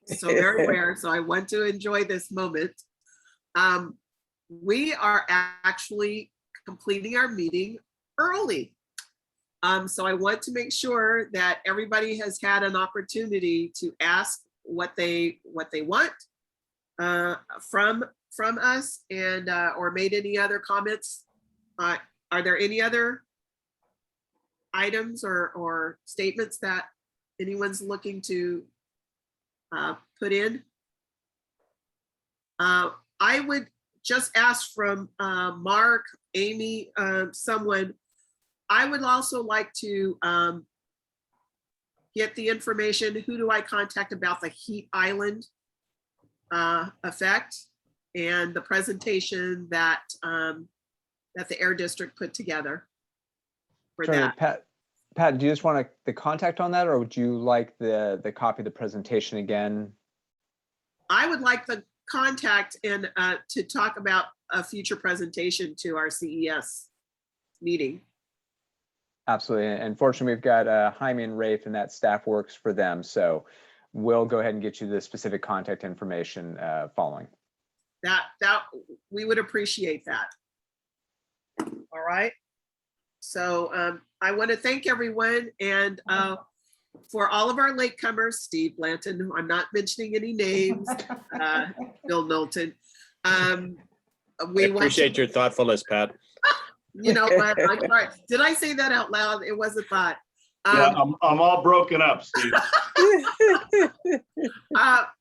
so very rare, so I want to enjoy this moment. We are actually completing our meeting early. So I want to make sure that everybody has had an opportunity to ask what they want from us, and or made any other comments. Are there any other items or statements that anyone's looking to put in? I would just ask from Mark, Amy, someone, I would also like to get the information, who do I contact about the heat island effect and the presentation that that the Air District put together for Sorry, that. Pat, do you just want the contact on that, or would you like the copy of the presentation again? I would like the contact and to talk about a future presentation to our CES meeting. Absolutely. And fortunately, we've got Jaime and Rafe, and that staff works for them. So we'll go ahead and get you the specific contact information following. That we would appreciate that. All right. So I want to thank everyone, and for all of our latecomers, Steve Blanton, I'm not mentioning any names, Bill Knowlton. I appreciate your thoughtfulness, Pat. You know what? I'm sorry. Did I say that out loud? It was a thought. Yeah, I'm all broken up, Steve.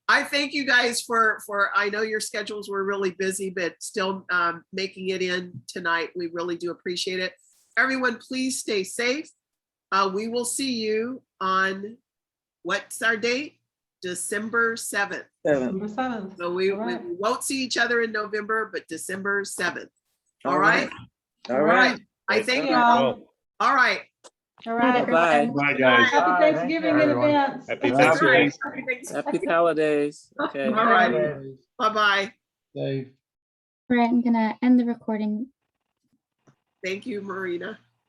I thank you guys for I know your schedules were really busy, but still making it in tonight. We really do appreciate it. Everyone, please stay safe. We will see you on, what's our date? December 7th. December 7th. So we All right. won't see each other in November, but December 7th. All All right. All right. I thank you y'all. all. All right. All right. Bye. Bye, guys. Happy Thanksgiving in advance. Happy That's right. Thanksgiving. Happy holidays. Okay. All right. Bye-bye. Safe. All right, I'm gonna end the recording. Thank you, Marina.